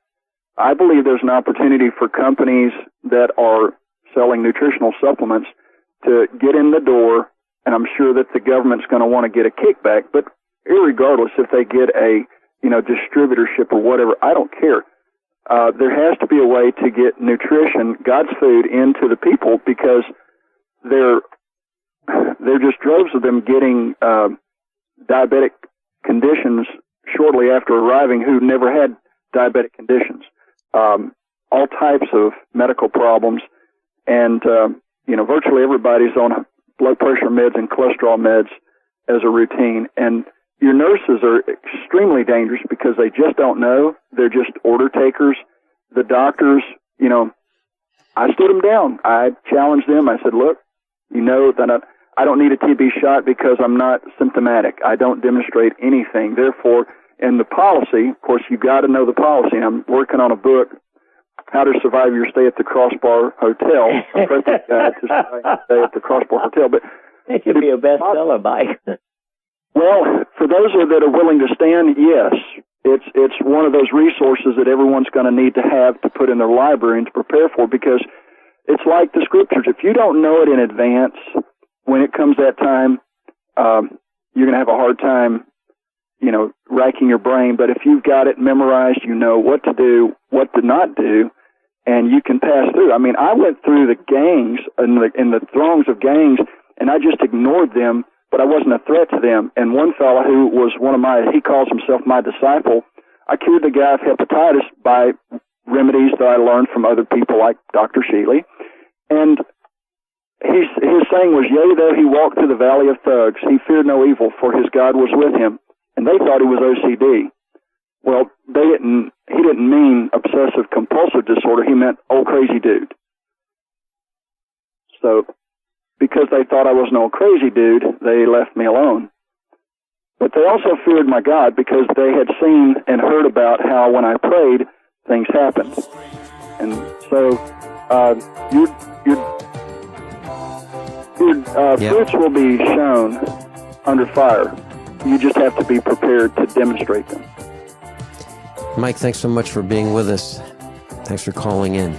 I believe there's an opportunity for companies that are selling nutritional supplements to get in the door, and I'm sure that the government's going to want to get a kickback, but irregardless if they get a distributorship or whatever, I don't care. There has to be a way to get nutrition, God's food, into the people because they're just droves of them getting diabetic conditions shortly after arriving who never had diabetic conditions. All types of medical problems, and virtually everybody's on blood pressure meds and cholesterol meds as a routine. And your nurses are extremely dangerous because they just don't know. They're just order takers. The doctors, I stood them down. I challenged them. I said, look, that I don't need a TB shot because I'm not symptomatic. I don't demonstrate anything. Therefore, in the policy, of course, you've got to know the policy. I'm working on a book, How to Survive Your Stay at the Crossbar Hotel, a perfect guide to survive your stay at the Crossbar Hotel. But it should be a bestseller, Mike. Well, for those that are willing to stand, yes. It's one of those resources that everyone's going to need to have to put in their library and to prepare for, because it's like the scriptures. If you don't know it in advance, when it comes that time, you're going to have a hard time, racking your brain. But if you've got it memorized, you know what to do, what to not do, and you can pass through. I mean, I went through the gangs in the throngs of gangs, and I just ignored them, but I wasn't a threat to them. And one fellow who was he calls himself my disciple, I cured the guy of hepatitis by remedies that I learned from other people like Dr. Shealy. And his saying was, yea, though he walked through the valley of thugs, he feared no evil, for his God was with him. And they thought he was OCD. Well, he didn't mean obsessive compulsive disorder. He meant old crazy dude. So, because they thought I was an old crazy dude, they left me alone. But they also feared my God because they had seen and heard about how when I prayed, things happened. And so, you're Fruits will be shown under fire. You just have to be prepared to demonstrate them. Mike, thanks so much for being with us. Thanks for calling in.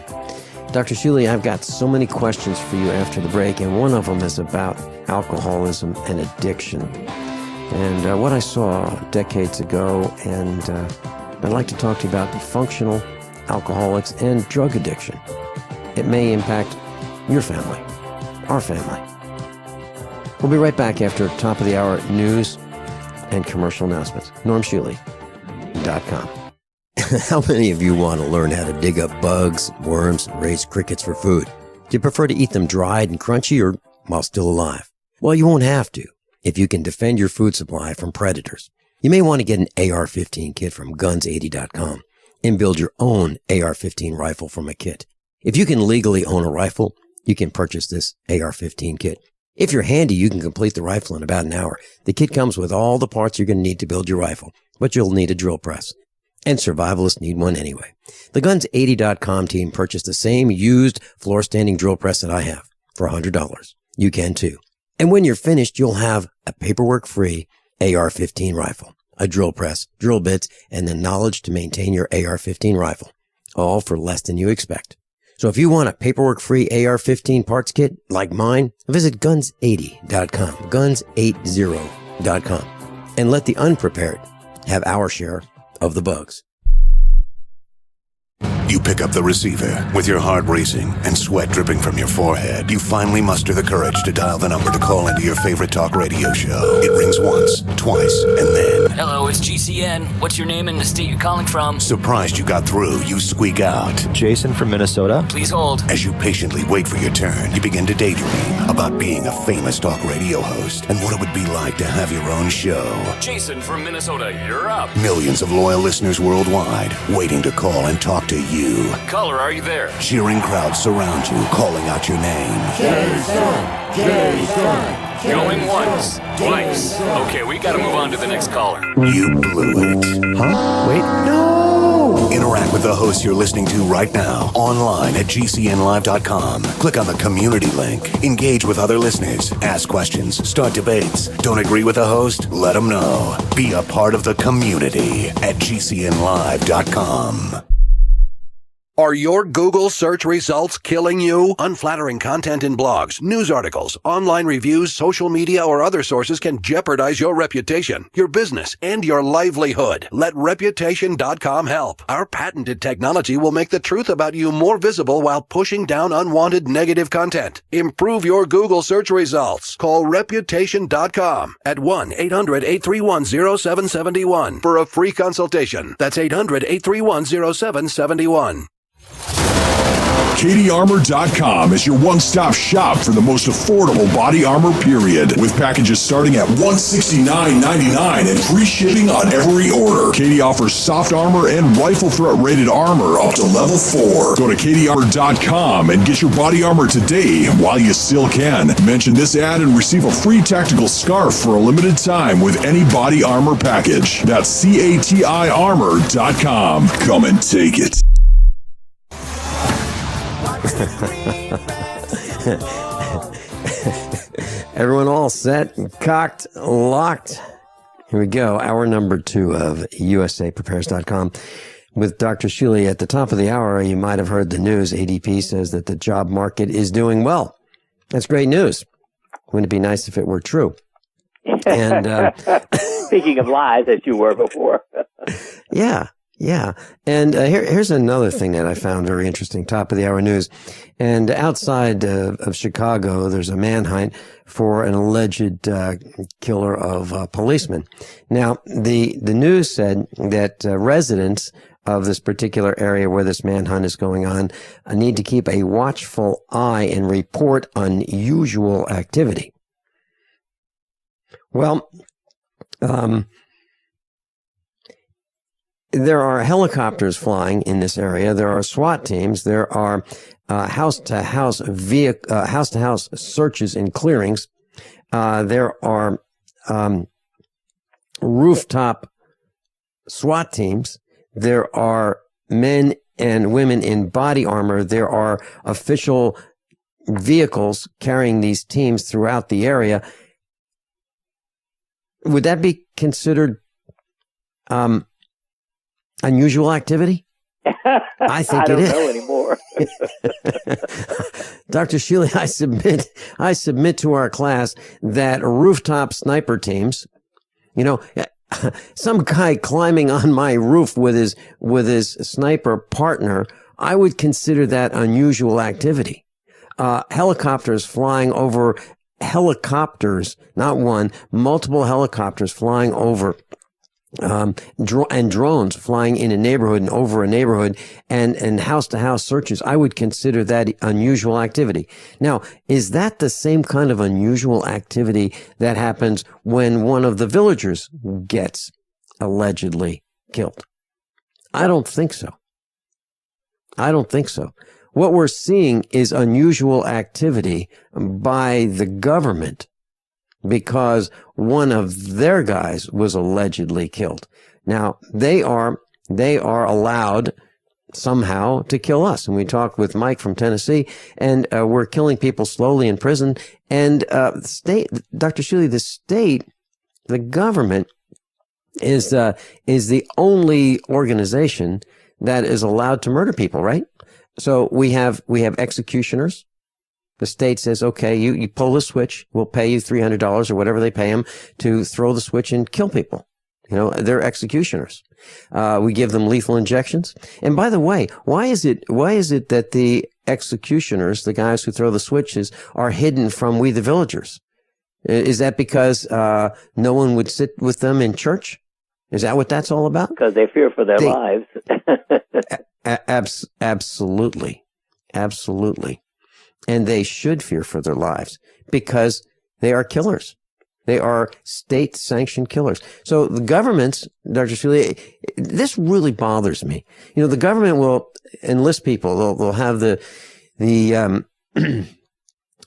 Dr. Shealy, I've got so many questions for you after the break, and one of them is about alcoholism and addiction. And what I saw decades ago, and I'd like to talk to you about functional alcoholics and drug addiction. It may impact your family, our family. We'll be right back after top of the hour news and commercial announcements. NormShealy.com. How many of you want to learn how to dig up bugs, worms, and raise crickets for food? Do you prefer to eat them dried and crunchy or while still alive? Well, you won't have to if you can defend your food supply from predators. You may want to get an AR-15 kit from guns80.com and build your own AR-15 rifle from a kit. If you can legally own a rifle, you can purchase this AR-15 kit. If you're handy, you can complete the rifle in about an hour. The kit comes with all the parts you're going to need to build your rifle, but you'll need a drill press. And survivalists need one anyway. The Guns80.com team purchased the same used floor-standing drill press that I have for $100. You can too. And when you're finished, you'll have a paperwork-free AR-15 rifle, a drill press, drill bits, and the knowledge to maintain your AR-15 rifle, all for less than you expect. So if you want a paperwork-free AR-15 parts kit like mine, visit Guns80.com, Guns80.com, and let the unprepared have our share of the bugs. You pick up the receiver. With your heart racing and sweat dripping from your forehead, you finally muster the courage to dial the number to call into your favorite talk radio show. It rings once, twice, and then... Hello, it's GCN. What's your name and the state you're calling from? Surprised you got through, you squeak out. Jason from Minnesota. Please hold. As you patiently wait for your turn, you begin to daydream about being a famous talk radio host and what it would be like to have your own show. Jason from Minnesota, you're up. Millions of loyal listeners worldwide waiting to call and talk to you. Caller, are you there? Cheering crowds surround you, calling out your name. Jason! Jason! Going once, twice. Okay, we gotta move on to the next caller. You blew it. Huh? Wait, no! Interact with the hosts you're listening to right now, online at GCNlive.com. Click on the community link. Engage with other listeners. Ask questions. Start debates. Don't agree with the host? Let them know. Be a part of the community at GCNlive.com. Are your Google search results killing you? Unflattering content in blogs, news articles, online reviews, social media, or other sources can jeopardize your reputation, your business, and your livelihood. Let Reputation.com help. Our patented technology will make the truth about you more visible while pushing down unwanted negative content. Improve your Google search results. Call Reputation.com at 1-800-831-0771 for a free consultation. That's 800-831-0771. KDArmor.com is your one-stop shop for the most affordable body armor period, with packages starting at $169.99 and free shipping on every order. KD offers soft armor and rifle threat rated armor up to level 4. Go to KDArmor.com and get your body armor today while you still can. Mention this ad and receive a free tactical scarf for a limited time with any body armor package. That's CATIarmor.com. Come and take it. Everyone all set, cocked, locked. Here we go. Hour number 2 of USAPrepares.com with Dr. Shealy. At the top of the hour, you might have heard the news. ADP says that the job market is doing well. That's great news. Wouldn't it be nice if it were true? And speaking of lies, as you were before. Yeah. And here's another thing that I found very interesting. Top of the hour news. And outside of Chicago, there's a manhunt for an alleged killer of a policeman. Now, the news said that residents of this particular area where this manhunt is going on need to keep a watchful eye and report unusual activity. Well, there are helicopters flying in this area. There are SWAT teams. There are house-to-house searches and clearings. There are rooftop SWAT teams. There are men and women in body armor. There are official vehicles carrying these teams throughout the area. Would that be considered unusual activity? I think it is. I don't know anymore. Dr. Shealy, I submit to our class that rooftop sniper teams, some guy climbing on my roof with his sniper partner, I would consider that unusual activity. Helicopters flying over not one, multiple helicopters flying over and drones flying in a neighborhood and over a neighborhood and house-to-house searches, I would consider that unusual activity. Now, is that the same kind of unusual activity that happens when one of the villagers gets allegedly killed? I don't think so. What we're seeing is unusual activity by the government because one of their guys was allegedly killed. Now, they are allowed somehow to kill us. And we talked with Mike from Tennessee, and we're killing people slowly in prison. And Dr. Shealy, the government is the only organization that is allowed to murder people, right? So we have executioners. The state says, okay, you pull the switch, we'll pay you $300 or whatever they pay them to throw the switch and kill people. They're executioners. We give them lethal injections. And by the way, why is it that the executioners, the guys who throw the switches, are hidden from we the villagers? Is that because no one would sit with them in church? Is that what that's all about? Because they fear for their lives. Absolutely. And they should fear for their lives because they are killers. They are state-sanctioned killers. So the governments, Dr. Shealy, this really bothers me. The government will enlist people. They'll have the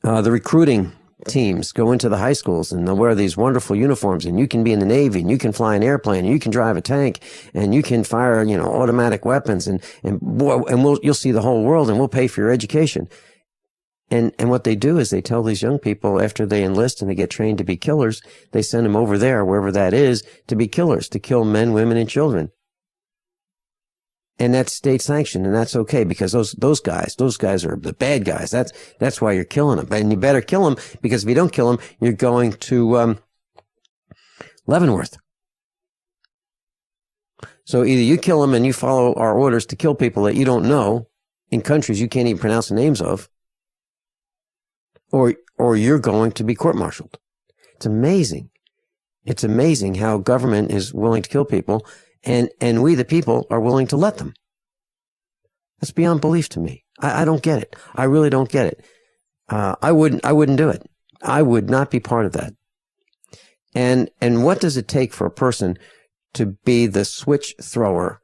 recruiting teams go into the high schools and they'll wear these wonderful uniforms, and you can be in the Navy and you can fly an airplane and you can drive a tank and you can fire, automatic weapons and you'll see the whole world and we'll pay for your education. And what they do is they tell these young people after they enlist and they get trained to be killers, they send them over there, wherever that is, to be killers, to kill men, women, and children. And that's state sanctioned, and that's okay because those guys are the bad guys. That's why you're killing them. And you better kill them because if you don't kill them, you're going to Leavenworth. So either you kill them and you follow our orders to kill people that you don't know in countries you can't even pronounce the names of, or you're going to be court-martialed. It's amazing. It's amazing how government is willing to kill people, and we, the people, are willing to let them. That's beyond belief to me. I don't get it. I really don't get it. I wouldn't do it. I would not be part of that. And what does it take for a person to be the switch thrower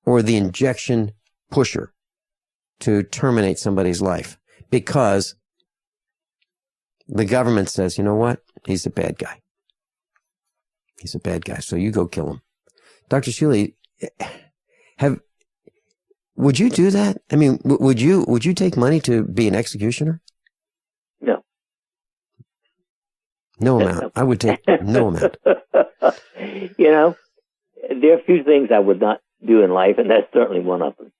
or the injection pusher to terminate somebody's life? Because the government says, you know what? He's a bad guy. He's a bad guy. So you go kill him. Dr. Shealy, would you do that? I mean, would you take money to be an executioner? No. No amount. I would take no amount. There are a few things I would not do in life, and that's certainly one of them.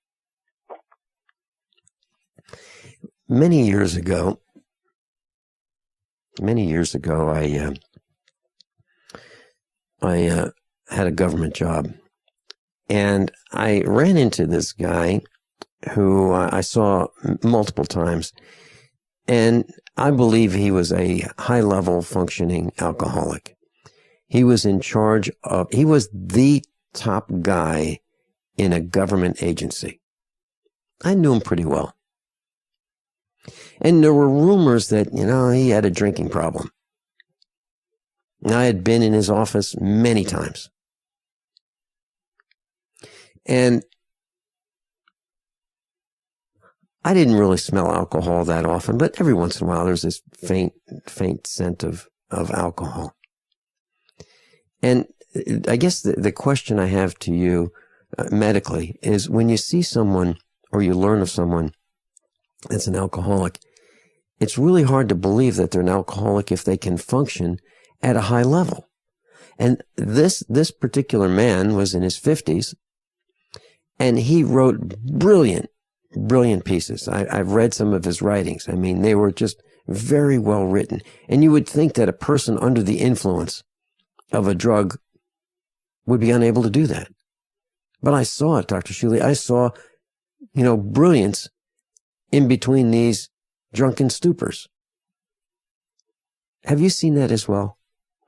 Many years ago, I had a government job, and I ran into this guy who I saw multiple times, and I believe he was a high-level functioning alcoholic. He was the top guy in a government agency. I knew him pretty well. And there were rumors that, he had a drinking problem. I had been in his office many times. And I didn't really smell alcohol that often, but every once in a while there's this faint scent of alcohol. And I guess the question I have to you medically is when you see someone or you learn of someone that's an alcoholic, it's really hard to believe that they're an alcoholic if they can function at a high level. And this particular man was in his 50s, and he wrote brilliant pieces. I've read some of his writings. I mean, they were just very well written. And you would think that a person under the influence of a drug would be unable to do that. But I saw it, Dr. Shealy. I saw, brilliance in between these drunken stupors. Have you seen that as well?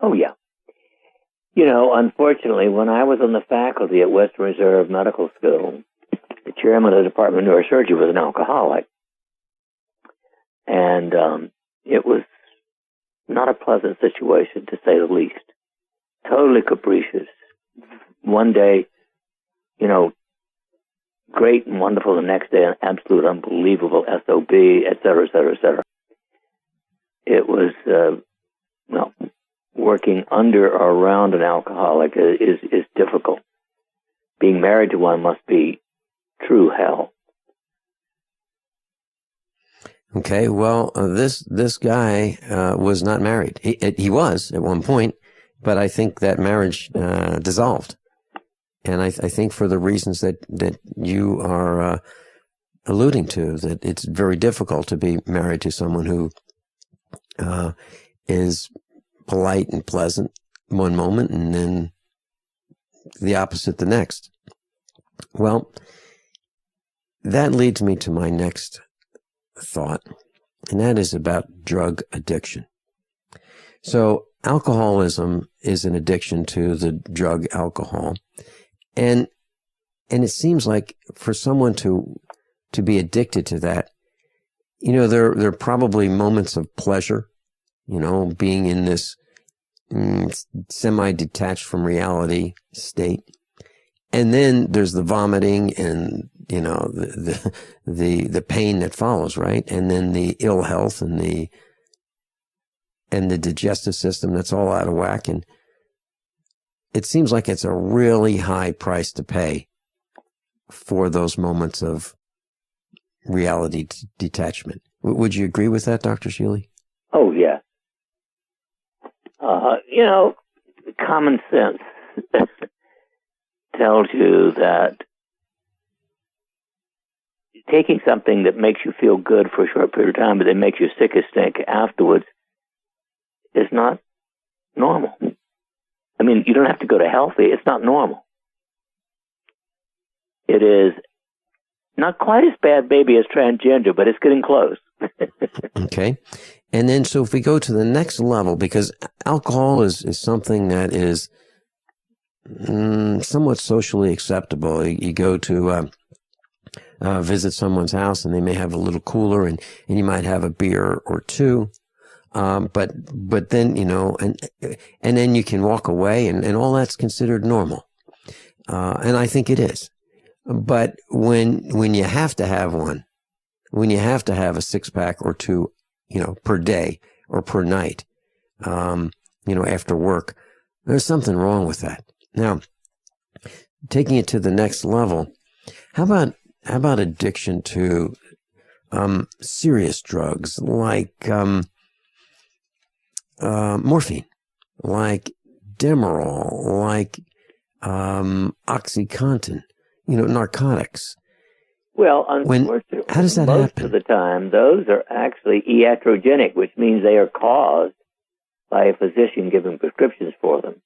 Oh, yeah. Unfortunately, when I was on the faculty at Western Reserve Medical School, the chairman of the Department of Neurosurgery was an alcoholic. And it was not a pleasant situation, to say the least. Totally capricious. One day, great and wonderful. The next day, an absolute unbelievable SOB, et cetera, et cetera, et cetera. It was, working under or around an alcoholic is difficult. Being married to one must be true hell. Okay, well, this guy was not married. He was at one point, but I think that marriage dissolved. And I think for the reasons that you are alluding to, that it's very difficult to be married to someone who is polite and pleasant one moment and then the opposite the next. Well, that leads me to my next thought, and that is about drug addiction. So alcoholism is an addiction to the drug alcohol. And it seems like for someone to be addicted to that, there are probably moments of pleasure, being in this semi-detached from reality state. And then there's the vomiting and, the pain that follows, right? And then the ill health and the digestive system that's all out of whack. And it seems like it's a really high price to pay for those moments of reality detachment. Would you agree with that, Dr. Shealy? Oh, yeah. Common sense tells you that taking something that makes you feel good for a short period of time, but then makes you sick as stink afterwards, is not normal. I mean, you don't have to go to healthy. It's not normal. It is not quite as bad, maybe, as transgender, but it's getting close. Okay. And then, so if we go to the next level, because alcohol is something that is somewhat socially acceptable. You go to visit someone's house, and they may have a little cooler, and you might have a beer or two. But then, and then you can walk away, and all that's considered normal. And I think it is. But when you have to have one, when you have to have a 6-pack or two, per day or per night, after work, there's something wrong with that. Now, taking it to the next level, how about addiction to serious drugs like morphine, like Demerol, like OxyContin, narcotics? Well, unfortunately, how does that most happen? of the time, those are actually iatrogenic, which means they are caused by a physician giving prescriptions for them.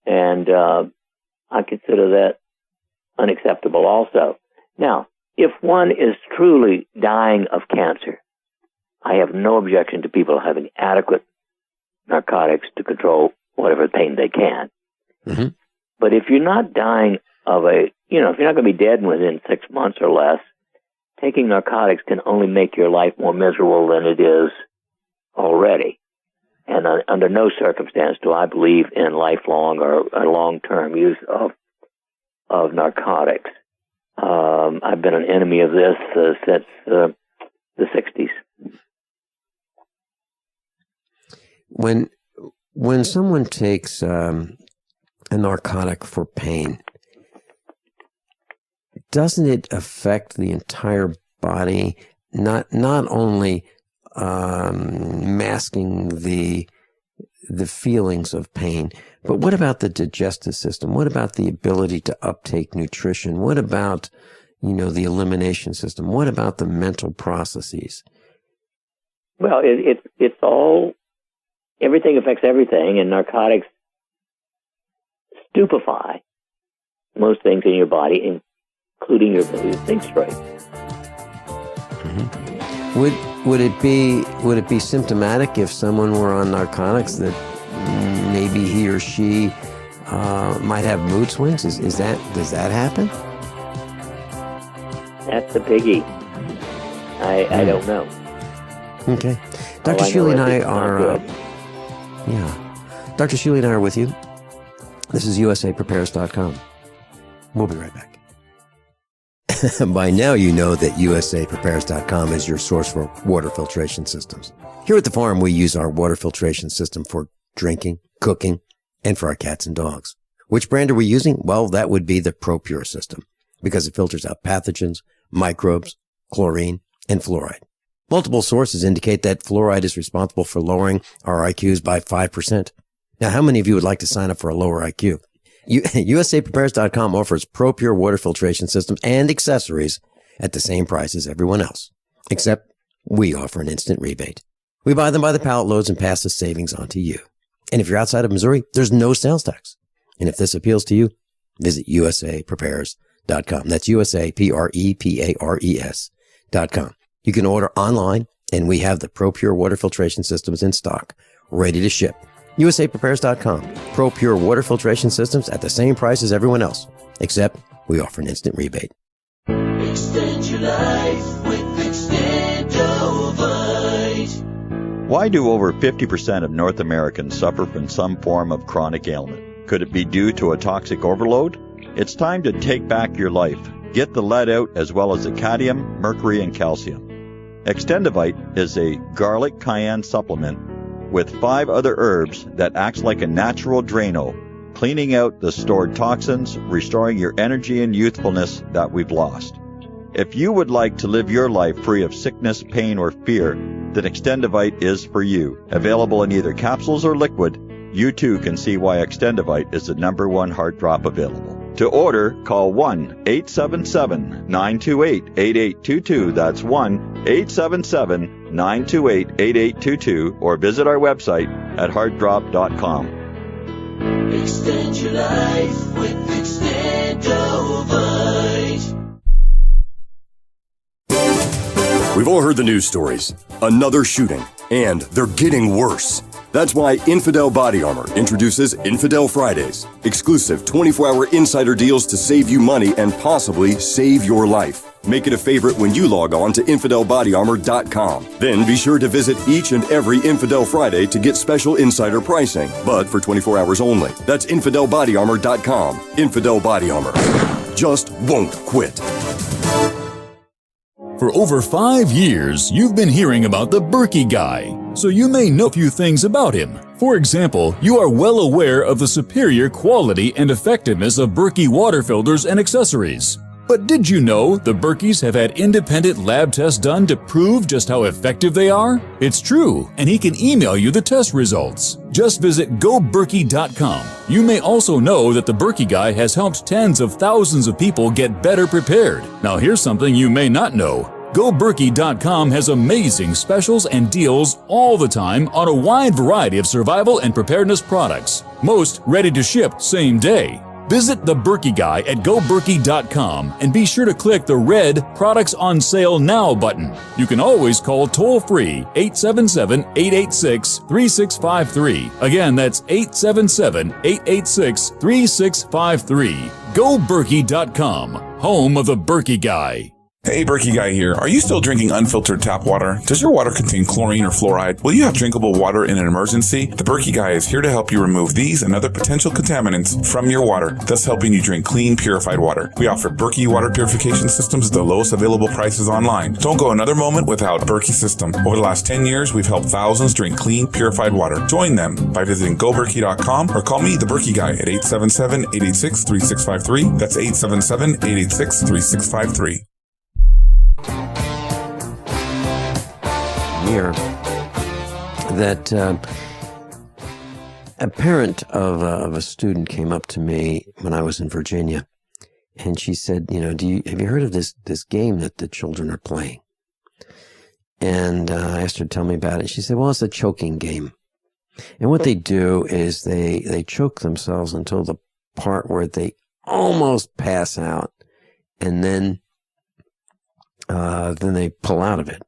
And I consider that unacceptable also. Now, if one is truly dying of cancer, I have no objection to people having adequate narcotics to control whatever pain they can. Mm-hmm. But if you're not dying of if you're not going to be dead within 6 months or less, taking narcotics can only make your life more miserable than it is already. And under no circumstance do I believe in lifelong or long-term use of narcotics. I've been an enemy of this since the 60s. When someone takes a narcotic for pain, doesn't it affect the entire body, not only masking the feelings of pain. But what about the digestive system? What about the ability to uptake nutrition? What about, the elimination system? What about the mental processes? Well, it's all, everything affects everything, and narcotics stupefy most things in your body, including your ability to think straight. Mm-hmm. Would it be symptomatic if someone were on narcotics that maybe he or she might have mood swings? Does that happen? That's the biggie. I don't know. Okay. Dr. Shealy and I are Dr. Shealy and I are with you. This is USAPrepares.com. We'll be right back. By now you know that USAPrepares.com is your source for water filtration systems. Here at the farm, we use our water filtration system for drinking, cooking, and for our cats and dogs. Which brand are we using? Well, that would be the ProPure system, because it filters out pathogens, microbes, chlorine, and fluoride. Multiple sources indicate that fluoride is responsible for lowering our IQs by 5%. Now, how many of you would like to sign up for a lower IQ? USAPrepares.com offers ProPure water filtration systems and accessories at the same price as everyone else, except we offer an instant rebate. We buy them by the pallet loads and pass the savings on to you. And if you're outside of Missouri, there's no sales tax. And if this appeals to you, visit USAPrepares.com. That's USAPrepares.com. You can order online, and we have the ProPure water filtration systems in stock, ready to ship. USAPrepares.com. ProPure water filtration systems at the same price as everyone else, except we offer an instant rebate. Extend your life with Extendovite. Why do over 50% of North Americans suffer from some form of chronic ailment? Could it be due to a toxic overload? It's time to take back your life. Get the lead out as well as the cadmium, mercury, and calcium. Extendovite is a garlic cayenne supplement with 5 other herbs that acts like a natural Drano, cleaning out the stored toxins, restoring your energy and youthfulness that we've lost. If you would like to live your life free of sickness, pain, or fear, then Extendovite is for you. Available in either capsules or liquid, you too can see why Extendovite is the #1 heart drop available. To order, call 1-877-928-8822. That's 1-877-928-8822, or visit our website at heartdrop.com. Extend your life with Extendovite. We've all heard the news stories. Another shooting, and they're getting worse. That's why Infidel Body Armor introduces Infidel Fridays, exclusive 24-hour insider deals to save you money and possibly save your life. Make it a favorite when you log on to InfidelBodyArmor.com. Then be sure to visit each and every Infidel Friday to get special insider pricing, but for 24 hours only. That's InfidelBodyArmor.com. Infidel Body Armor. Just won't quit. For over 5 years, you've been hearing about the Berkey guy, so you may know a few things about him. For example, you are well aware of the superior quality and effectiveness of Berkey water filters and accessories. But did you know the Berkeys have had independent lab tests done to prove just how effective they are? It's true, and he can email you the test results. Just visit GoBerkey.com. You may also know that the Berkey guy has helped tens of thousands of people get better prepared. Now here's something you may not know. GoBerkey.com has amazing specials and deals all the time on a wide variety of survival and preparedness products. Most ready to ship same day. Visit the Berkey guy at GoBerkey.com and be sure to click the red Products on Sale Now button. You can always call toll-free 877-886-3653. Again, that's 877-886-3653. GoBerkey.com, home of the Berkey guy. Hey, Berkey Guy here. Are you still drinking unfiltered tap water? Does your water contain chlorine or fluoride? Will you have drinkable water in an emergency? The Berkey Guy is here to help you remove these and other potential contaminants from your water, thus helping you drink clean, purified water. We offer Berkey water purification systems at the lowest available prices online. Don't go another moment without Berkey system. Over the last 10 years, we've helped thousands drink clean, purified water. Join them by visiting GoBerkey.com or call me, the Berkey Guy, at 877-886-3653. That's 877-886-3653. year that a parent of a student came up to me when I was in Virginia, and she said, have you heard of this game that the children are playing? And I asked her to tell me about it. She said, well, it's a choking game. And what they do is they choke themselves until the part where they almost pass out, and then they pull out of it.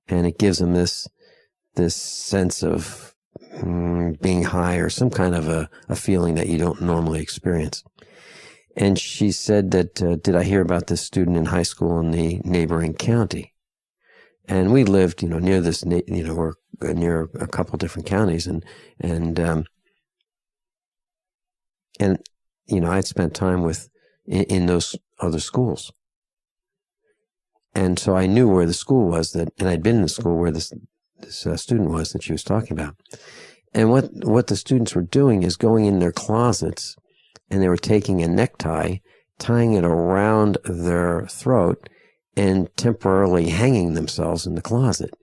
And it gives them this sense of being high, or some kind of a feeling that you don't normally experience. And she said that, did I hear about this student in high school in the neighboring county? And we lived, near this, we're near a couple different counties, and I'd spent time in those other schools. And so I knew where the school was and I'd been in the school where this student was that she was talking about. And what the students were doing is going in their closets, and they were taking a necktie, tying it around their throat, and temporarily hanging themselves in the closet.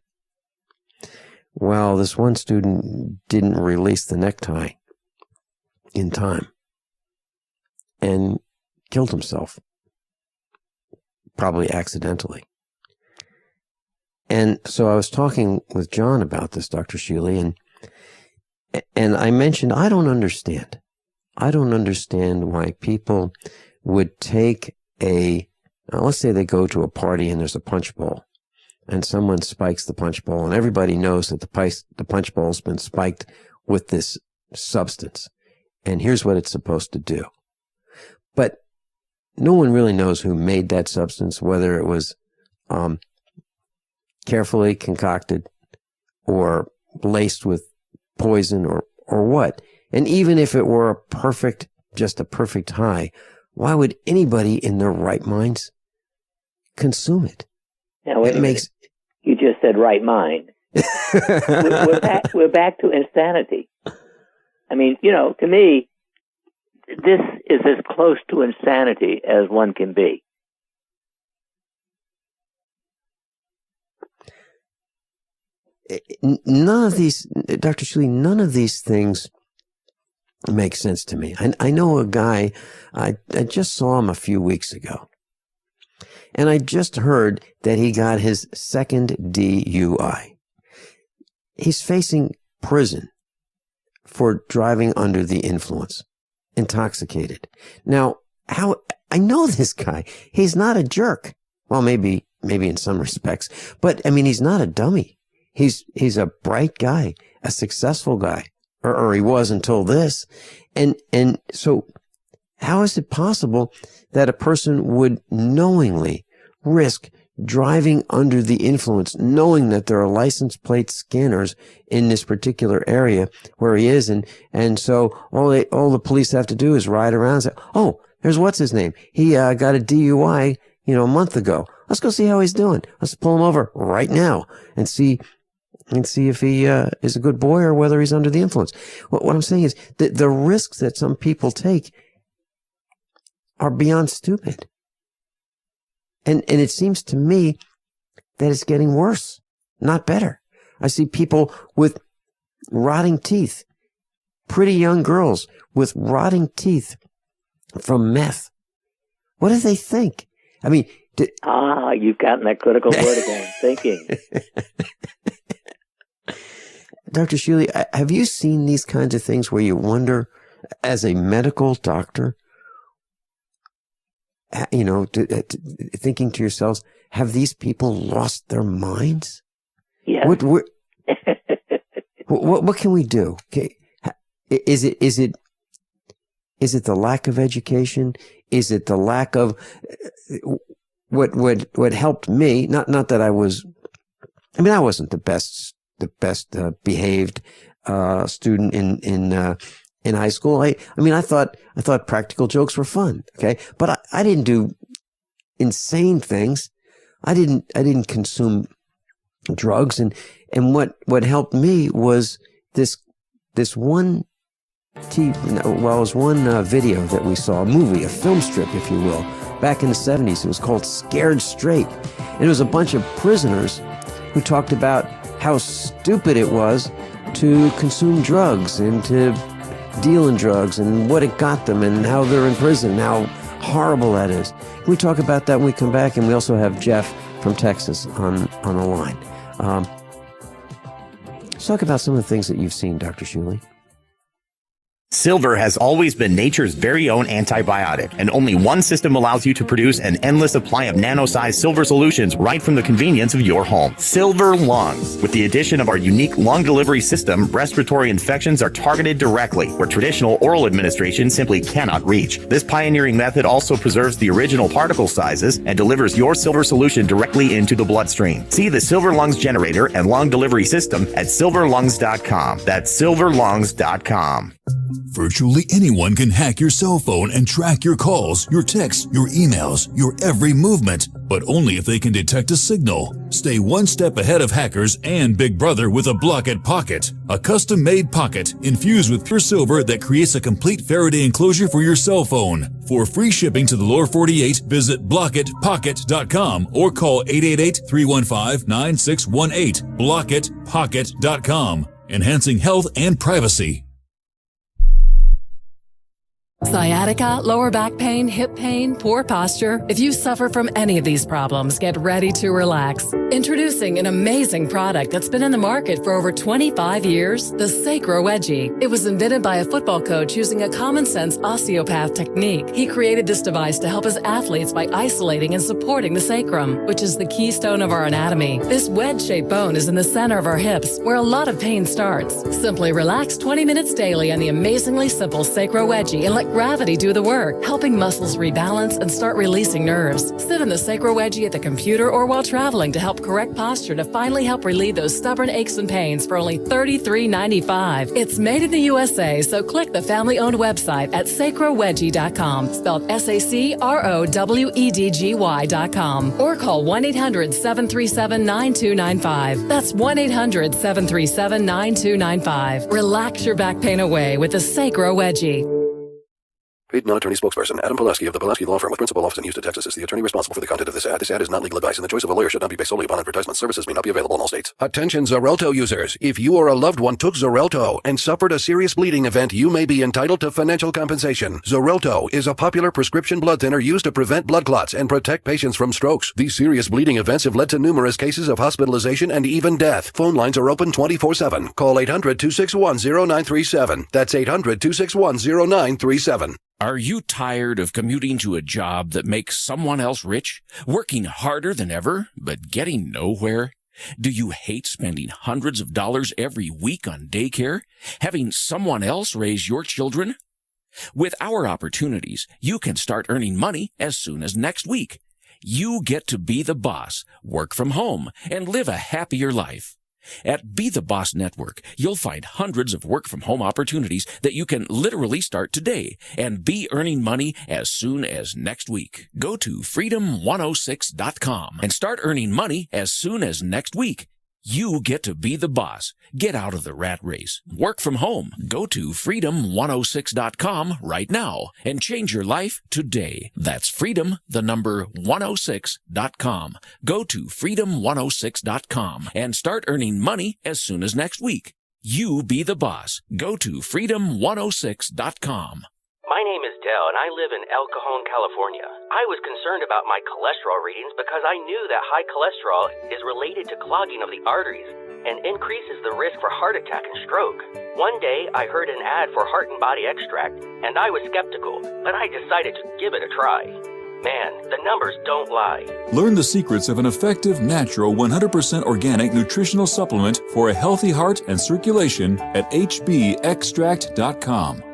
Well, this one student didn't release the necktie in time and killed himself, probably accidentally. And so I was talking with John about this, Dr. Shealy, and I mentioned, I don't understand why people would take let's say they go to a party and there's a punch bowl, and someone spikes the punch bowl, and everybody knows that the punch bowl's been spiked with this substance, and here's what it's supposed to do. But no one really knows who made that substance, whether it was carefully concocted or laced with poison or what. And even if it were just a perfect high, why would anybody in their right minds consume it? Now, you just said right mind. we're back to insanity. I mean, to me, this is as close to insanity as one can be. None of these, Dr. Shealy, none of these things make sense to me. I know a guy, I just saw him a few weeks ago, and I just heard that he got his second DUI. He's facing prison for driving under the influence, intoxicated. Now, I know this guy. He's not a jerk. Well, maybe in some respects, but I mean, he's not a dummy. He's a bright guy, a successful guy, or he was until this. And so how is it possible that a person would knowingly risk driving under the influence, knowing that there are license plate scanners in this particular area where he is, and so all the police have to do is ride around and say, oh, there's what's his name? He got a DUI, a month ago. Let's go see how he's doing. Let's pull him over right now and see if he is a good boy or whether he's under the influence. What I'm saying is that the risks that some people take are beyond stupid. And it seems to me that it's getting worse, not better. I see people with rotting teeth, pretty young girls with rotting teeth from meth. What do they think? I mean, you've gotten that critical word again, thinking. Dr. Shealy, have you seen these kinds of things where you wonder, as a medical doctor, thinking to yourselves, have these people lost their minds? Yeah. What can we do? Okay. Is it the lack of education? Is it the lack of what helped me? Not that I wasn't the best behaved student in high school. I thought practical jokes were fun. Okay. But I didn't do insane things. I didn't consume drugs. And what helped me was this one video that we saw, a movie, a film strip, if you will, back in the 70s. It was called Scared Straight. And it was a bunch of prisoners who talked about how stupid it was to consume drugs and to deal in drugs and what it got them and how they're in prison, how horrible that is. We talk about that when we come back, and we also have Jeff from Texas on the line. Let's talk about some of the things that you've seen, Dr. Shealy. Silver has always been nature's very own antibiotic, and only one system allows you to produce an endless supply of nano-sized silver solutions right from the convenience of your home. Silver Lungs. With the addition of our unique lung delivery system, respiratory infections are targeted directly, where traditional oral administration simply cannot reach. This pioneering method also preserves the original particle sizes and delivers your silver solution directly into the bloodstream. See the Silver Lungs generator and lung delivery system at silverlungs.com. That's silverlungs.com. Virtually anyone can hack your cell phone and track your calls, your texts, your emails, your every movement, but only if they can detect a signal. Stay one step ahead of hackers and Big Brother with a Block-It Pocket, a custom-made pocket infused with pure silver that creates a complete Faraday enclosure for your cell phone. For free shipping to the lower 48, visit blockitpocket.com or call 888-315-9618. blockitpocket.com, enhancing health and privacy. Sciatica, lower back pain, hip pain, poor posture. If you suffer from any of these problems, get ready to relax. Introducing an amazing product that's been in the market for over 25 years, the Sacro Wedgie. It was invented by a football coach using a common-sense osteopath technique. He created this device to help his athletes by isolating and supporting the sacrum, which is the keystone of our anatomy. This wedge-shaped bone is in the center of our hips, where a lot of pain starts. Simply relax 20 minutes daily on the amazingly simple Sacro Wedgie and let gravity do the work, helping muscles rebalance and start releasing nerves. Sit in the Sacro Wedgie at the computer or while traveling to help correct posture to finally help relieve those stubborn aches and pains for only $33.95. It's made in the USA, so click the family-owned website at sacrowedgie.com, spelled SACROWEDGY.com, or call 1-800-737-9295. That's 1-800-737-9295. Relax your back pain away with the Sacro Wedgie. Paid non-attorney spokesperson Adam Pulaski of the Pulaski Law Firm with principal office in Houston, Texas is the attorney responsible for the content of this ad. This ad is not legal advice, and the choice of a lawyer should not be based solely upon advertisement. Services may not be available in all states. Attention Xarelto users. If you or a loved one took Xarelto and suffered a serious bleeding event, you may be entitled to financial compensation. Xarelto is a popular prescription blood thinner used to prevent blood clots and protect patients from strokes. These serious bleeding events have led to numerous cases of hospitalization and even death. Phone lines are open 24/7. Call 800-261-0937. That's 800-261-0937. Are you tired of commuting to a job that makes someone else rich, working harder than ever, but getting nowhere? Do you hate spending hundreds of dollars every week on daycare, having someone else raise your children? With our opportunities, you can start earning money as soon as next week. You get to be the boss, work from home, and live a happier life. At Be the Boss Network, you'll find hundreds of work-from-home opportunities that you can literally start today and be earning money as soon as next week. Go to freedom106.com and start earning money as soon as next week. You get to be the boss. Get out of the rat race. Work from home. Go to freedom106.com right now and change your life today. That's freedom106.com. Go to freedom106.com and start earning money as soon as next week. You be the boss. Go to freedom106.com. My name is Dell, and I live in El Cajon, California. I was concerned about my cholesterol readings because I knew that high cholesterol is related to clogging of the arteries and increases the risk for heart attack and stroke. One day, I heard an ad for Heart and Body Extract, and I was skeptical, but I decided to give it a try. Man, the numbers don't lie. Learn the secrets of an effective, natural, 100% organic nutritional supplement for a healthy heart and circulation at hbextract.com.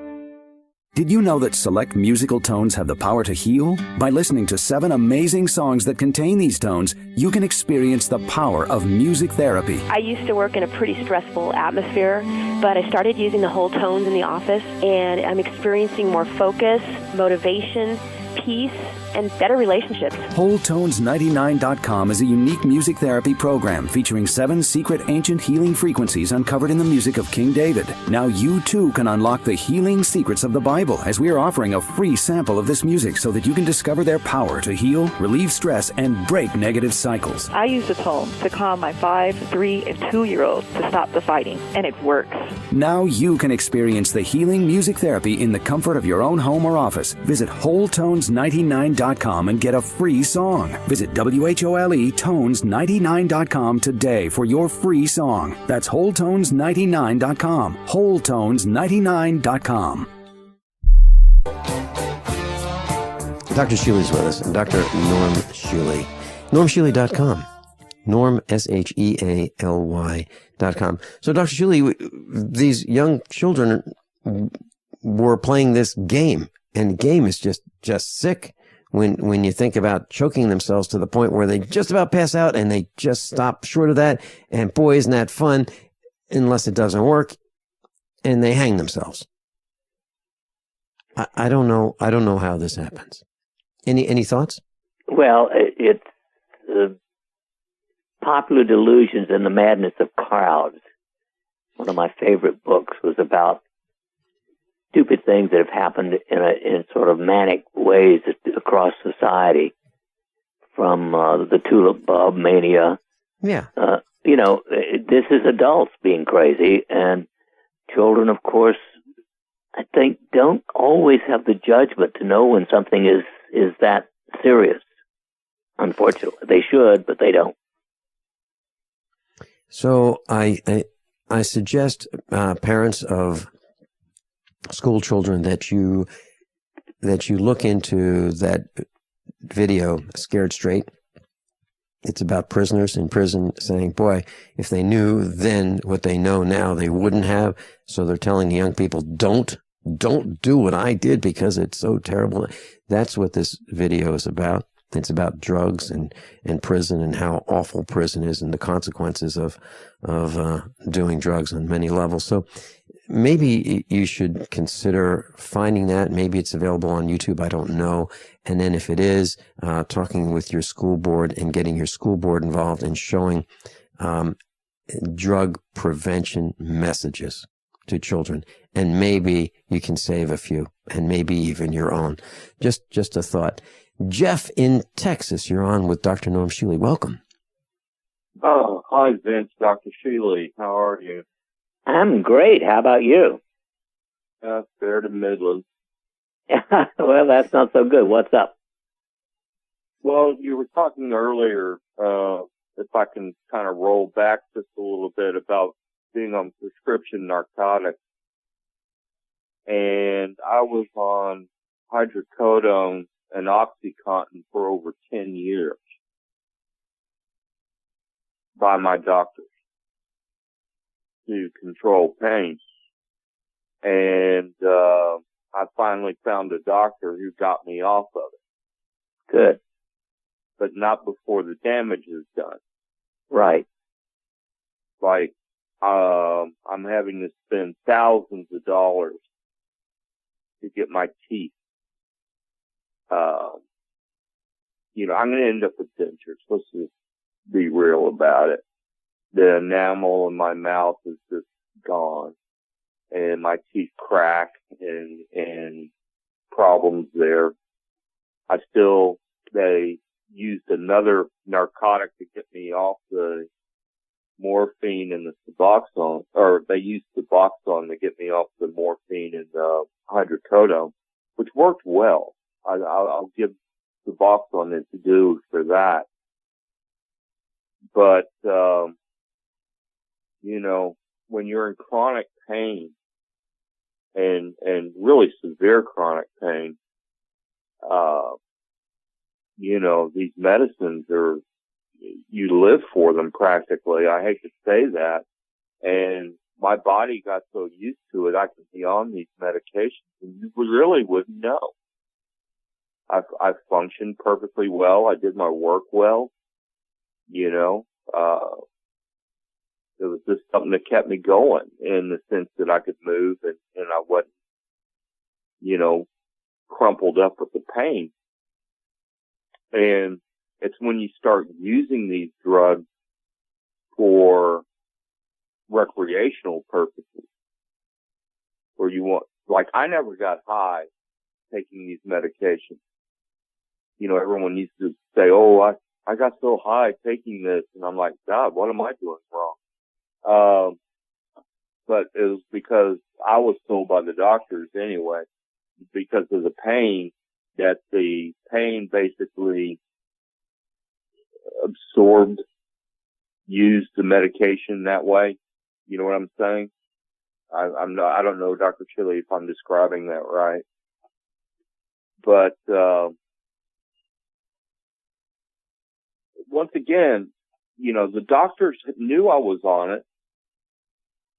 Did you know that select musical tones have the power to heal? By listening to 7 amazing songs that contain these tones, you can experience the power of music therapy. I used to work in a pretty stressful atmosphere, but I started using the whole tones in the office, and I'm experiencing more focus, motivation, peace, and better relationships. WholeTones99.com is a unique music therapy program featuring 7 secret ancient healing frequencies uncovered in the music of King David. Now you too can unlock the healing secrets of the Bible, as we are offering a free sample of this music so that you can discover their power to heal, relieve stress, and break negative cycles. I use the tone to calm my 5, 3, and 2-year-olds to stop the fighting, and it works. Now you can experience the healing music therapy in the comfort of your own home or office. Visit WholeTones99.com and get a free song. Visit WHOLETones99.com today for your free song. That's WholeTones99.com. WholeTones99.com. Dr. Shealy's with us, Dr. Norm Shealy. NormShealy.com. Norm, SHEALY.com. So, Dr. Shealy, these young children were playing this game, and the game is just sick when you think about choking themselves to the point where they just about pass out and they just stop short of that. And boy, isn't that fun, unless it doesn't work, and they hang themselves. I don't know how this happens. Any thoughts? Well, it's Popular Delusions and the Madness of Crowds. One of my favorite books was about stupid things that have happened in sort of manic ways across society, from the tulip bulb mania. Yeah. This is adults being crazy, and children, of course, I think don't always have the judgment to know when something is that serious. Unfortunately, they should, but they don't. So I suggest parents of school children that you look into that video, Scared Straight. It's about prisoners in prison saying, boy, if they knew then what they know now, they wouldn't have. So they're telling the young people, don't do what I did because it's so terrible. That's what this video is about. It's about drugs and prison and how awful prison is and the consequences of doing drugs on many levels. So maybe you should consider finding that. Maybe it's available on YouTube. I don't know. And then if it is, talking with your school board and getting your school board involved and showing drug prevention messages to children. And maybe you can save a few, and maybe even your own. Just a thought. Jeff in Texas, you're on with Dr. Norm Shealy. Welcome. Oh, hi, Vince, Dr. Shealy. How are you? I'm great. How about you? Fair to middling. Well, that's not so good. What's up? Well, you were talking earlier, if I can kind of roll back just a little bit, about being on prescription narcotics. And I was on hydrocodone and OxyContin for over 10 years by my doctors to control pain. And I finally found a doctor who got me off of it. Good. But not before the damage is done. Right. Like, I'm having to spend thousands of dollars to get my teeth. I'm going to end up with dentures. Let's just be real about it. The enamel in my mouth is just gone, and my teeth crack and problems there. They used another narcotic to get me off the morphine and the Suboxone, or they used Suboxone to get me off the morphine and the hydrocodone, which worked well. I'll give Suboxone it to do for that. But, when you're in chronic pain and really severe chronic pain, these medicines you live for them practically. I hate to say that. And my body got so used to it, I could be on these medications and you really wouldn't know. I've functioned perfectly well. I did my work well. It was just something that kept me going in the sense that I could move and I wasn't, crumpled up with the pain. And it's when you start using these drugs for recreational purposes, where you want, like, I never got high taking these medications. You know, everyone used to say, oh, I got so high taking this. And I'm like, God, what am I doing wrong? But it was because I was told by the doctors anyway, because of the pain, that the pain basically used the medication that way. You know what I'm saying? I don't know, Dr. Shealy, if I'm describing that right. But, once again, you know, the doctors knew I was on it.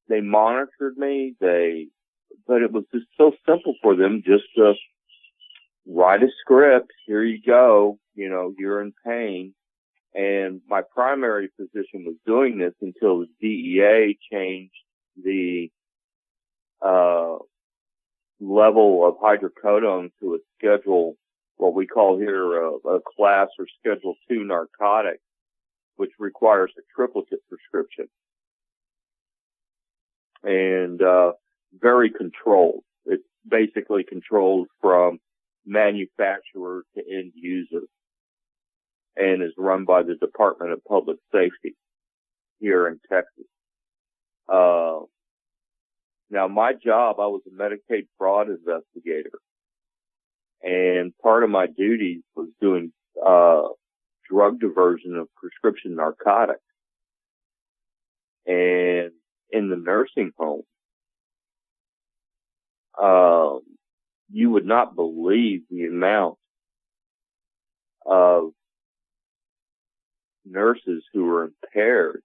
They monitored me. But it was just so simple for them just to write a script. Here you go. You know, you're in pain. And my primary physician was doing this until the DEA changed the level of hydrocodone to a schedule, what we call here a class or Schedule 2 narcotic, which requires a triplicate prescription. And very controlled. It's basically controlled from manufacturer to end user, and is run by the Department of Public Safety here in Texas. Now, my job, I was a Medicaid fraud investigator, and part of my duties was doing drug diversion of prescription narcotics. And in the nursing home, you would not believe the amount of nurses who were impaired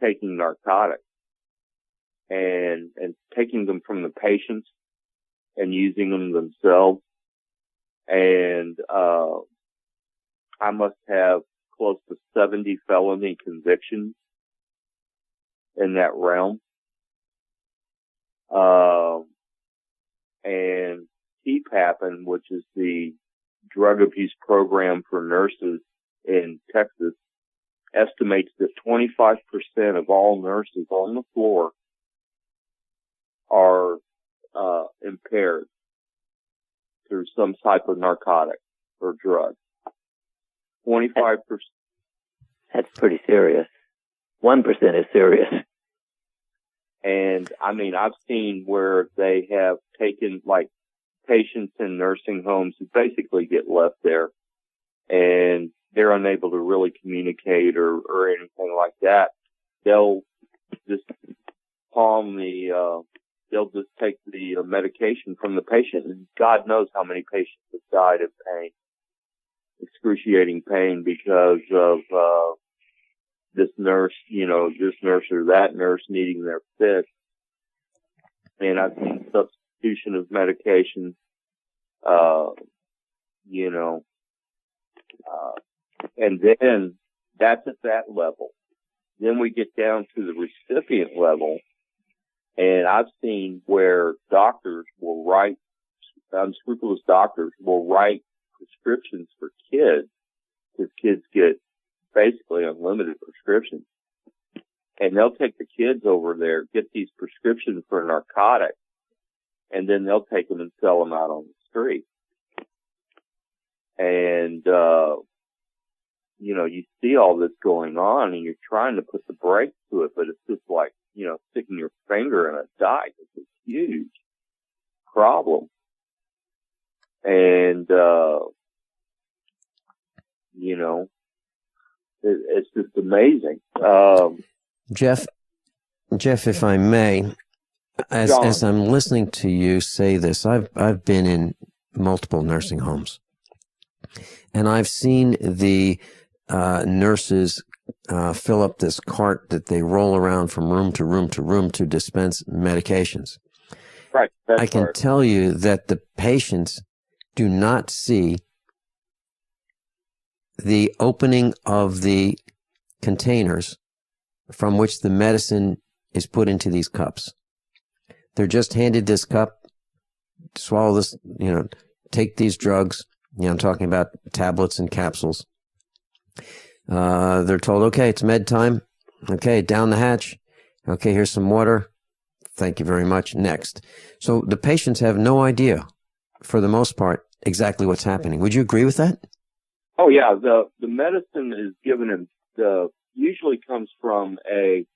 taking narcotics and taking them from the patients and using them themselves. And I must have close to 70 felony convictions in that realm. And TPAPN, which is the drug abuse program for nurses in Texas, estimates that 25% of all nurses on the floor are impaired through some type of narcotic or drug. 25%. That's pretty serious. 1% is serious. And I mean, I've seen where they have taken like patients in nursing homes who basically get left there and they're unable to really communicate or anything like that. They'll just they'll just take the medication from the patient, and God knows how many patients have died of pain, excruciating pain, because of this nurse or that nurse needing their fix. And I've seen substitution of medication, and then that's at that level. Then we get down to the recipient level, and I've seen where unscrupulous doctors will write prescriptions for kids, because kids get basically unlimited prescriptions. And they'll take the kids over there, get these prescriptions for narcotics, and then they'll take them and sell them out on the street. And, you see all this going on, and you're trying to put the brakes to it, but it's just like, sticking your finger in a dike. It's a huge problem. And, it's just amazing. Jeff, if I may, as I'm listening to you say this, I've been in multiple nursing homes, and I've seen the nurses fill up this cart that they roll around from room to room to room to dispense medications. Right. I can tell you that the patients do not see the opening of the containers from which the medicine is put into these cups. They're just handed this cup, swallow this, take these drugs, I'm talking about tablets and capsules. They're told, okay, it's med time. Okay, down the hatch. Okay, here's some water. Thank you very much. Next. So the patients have no idea, for the most part, exactly what's happening. Would you agree with that? Oh yeah, the medicine is given usually comes from a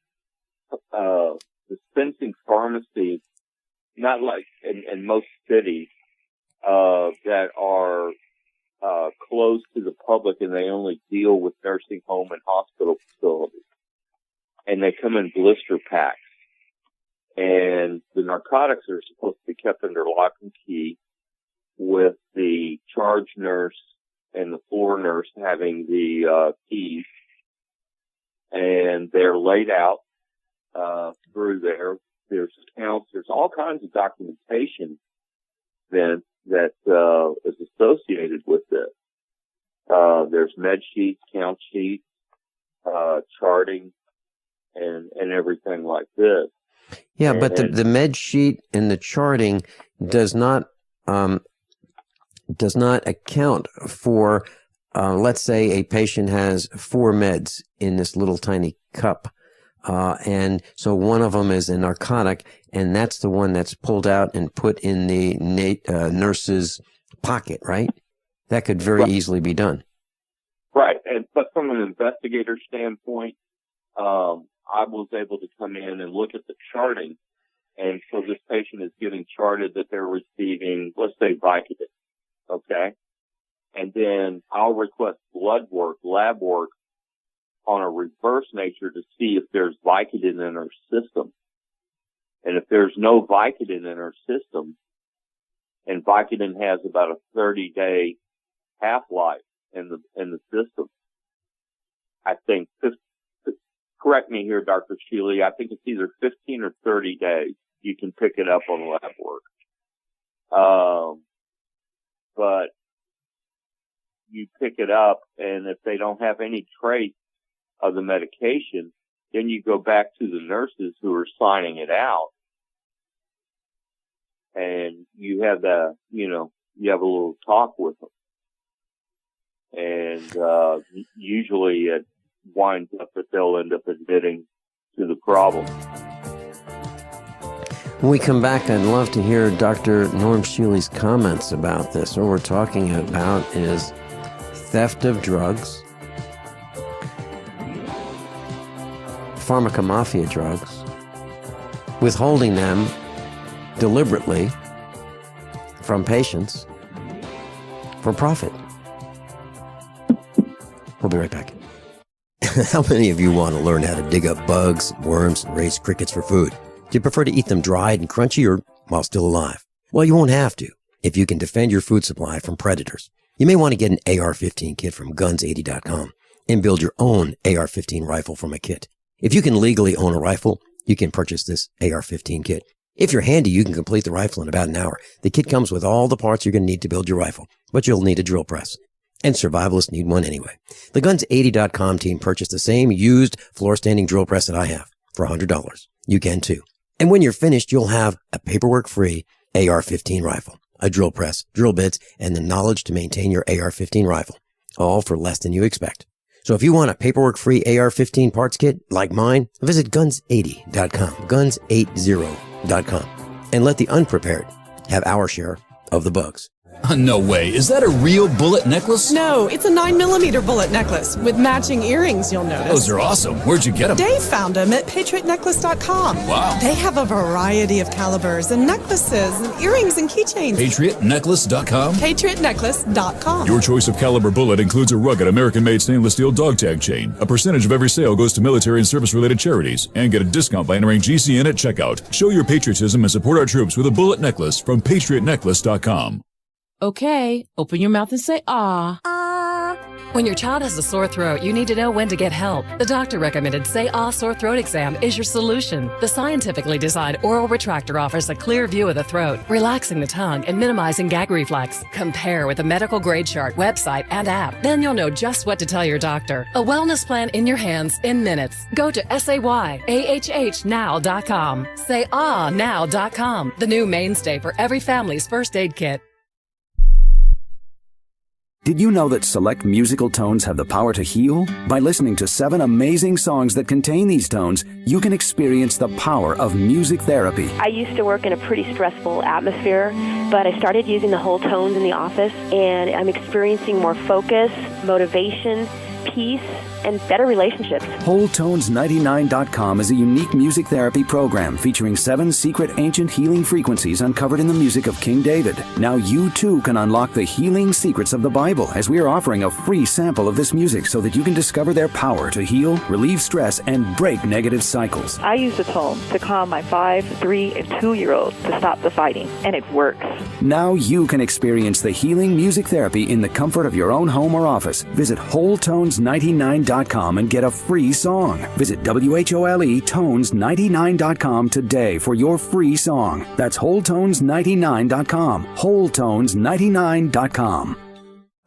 dispensing pharmacy, not like in most cities that are closed to the public, and they only deal with nursing home and hospital facilities. And they come in blister packs. And the narcotics are supposed to be kept under lock and key, with the charge nurse and the floor nurse having the keys. And they're laid out through there. There's accounts. There's all kinds of documentation then that is associated with this. There's med sheets, count sheets, charting, and everything like this. Yeah, but the med sheet and the charting does not account for, let's say a patient has 4 meds in this little tiny cup. And so one of them is a narcotic, and that's the one that's pulled out and put in the nurse's pocket, right? That could very easily be done. Right. But from an investigator standpoint, I was able to come in and look at the charting. And so this patient is getting charted that they're receiving, let's say, Vicodin. Okay. And then I'll request blood work, lab work on a reverse nature to see if there's Vicodin in her system. And if there's no Vicodin in her system, and Vicodin has about a 30-day half-life in the system, I think, correct me here, Dr. Shealy, I think it's either 15 or 30 days you can pick it up on lab work. But you pick it up, and if they don't have any trace of the medication, then you go back to the nurses who are signing it out, and you have you have a little talk with them. And usually it winds up that they'll end up admitting to the problem. When we come back, I'd love to hear Dr. Norm Shealy's comments about this. What we're talking about is theft of drugs, pharmacomafia drugs, withholding them deliberately from patients for profit. We'll be right back. How many of you want to learn how to dig up bugs, worms, and raise crickets for food? Do you prefer to eat them dried and crunchy or while still alive? Well, you won't have to if you can defend your food supply from predators. You may want to get an AR-15 kit from guns80.com and build your own AR-15 rifle from a kit. If you can legally own a rifle, you can purchase this AR-15 kit. If you're handy, you can complete the rifle in about an hour. The kit comes with all the parts you're going to need to build your rifle, but you'll need a drill press. And survivalists need one anyway. The Guns80.com team purchased the same used floor-standing drill press that I have for $100. You can too. And when you're finished, you'll have a paperwork-free AR-15 rifle, a drill press, drill bits, and the knowledge to maintain your AR-15 rifle, all for less than you expect. So if you want a paperwork-free AR-15 parts kit like mine, visit Guns80.com, Guns80.com, and let the unprepared have our share of the bugs. No way. Is that a real bullet necklace? No, it's a 9mm bullet necklace with matching earrings, you'll notice. Those are awesome. Where'd you get them? Dave found them at PatriotNecklace.com. Wow. They have a variety of calibers and necklaces and earrings and keychains. PatriotNecklace.com? PatriotNecklace.com. Your choice of caliber bullet includes a rugged American-made stainless steel dog tag chain. A percentage of every sale goes to military and service-related charities. And get a discount by entering GCN at checkout. Show your patriotism and support our troops with a bullet necklace from PatriotNecklace.com. Okay, open your mouth and say ah. When your child has a sore throat, you need to know when to get help. The doctor recommended Say Ah Sore Throat Exam is your solution. The scientifically designed oral retractor offers a clear view of the throat, relaxing the tongue and minimizing gag reflex. Compare with a medical grade chart, website, and app. Then you'll know just what to tell your doctor. A wellness plan in your hands in minutes. Go to SayAHHnow.com. SayAhNow.com, the new mainstay for every family's first aid kit. Did you know that select musical tones have the power to heal? By listening to 7 amazing songs that contain these tones, you can experience the power of music therapy. I used to work in a pretty stressful atmosphere, but I started using the whole tones in the office, and I'm experiencing more focus, motivation, peace, and better relationships. WholeTones99.com is a unique music therapy program featuring 7 secret ancient healing frequencies uncovered in the music of King David. Now you too can unlock the healing secrets of the Bible, as we are offering a free sample of this music so that you can discover their power to heal, relieve stress, and break negative cycles. I use the tones to calm my 5, 3, and 2-year-olds to stop the fighting, and it works. Now you can experience the healing music therapy in the comfort of your own home or office. Visit WholeTones99.com and get a free song. Visit WHOLETones99.com today for your free song. That's WholeTones99.com. WholeTones99.com.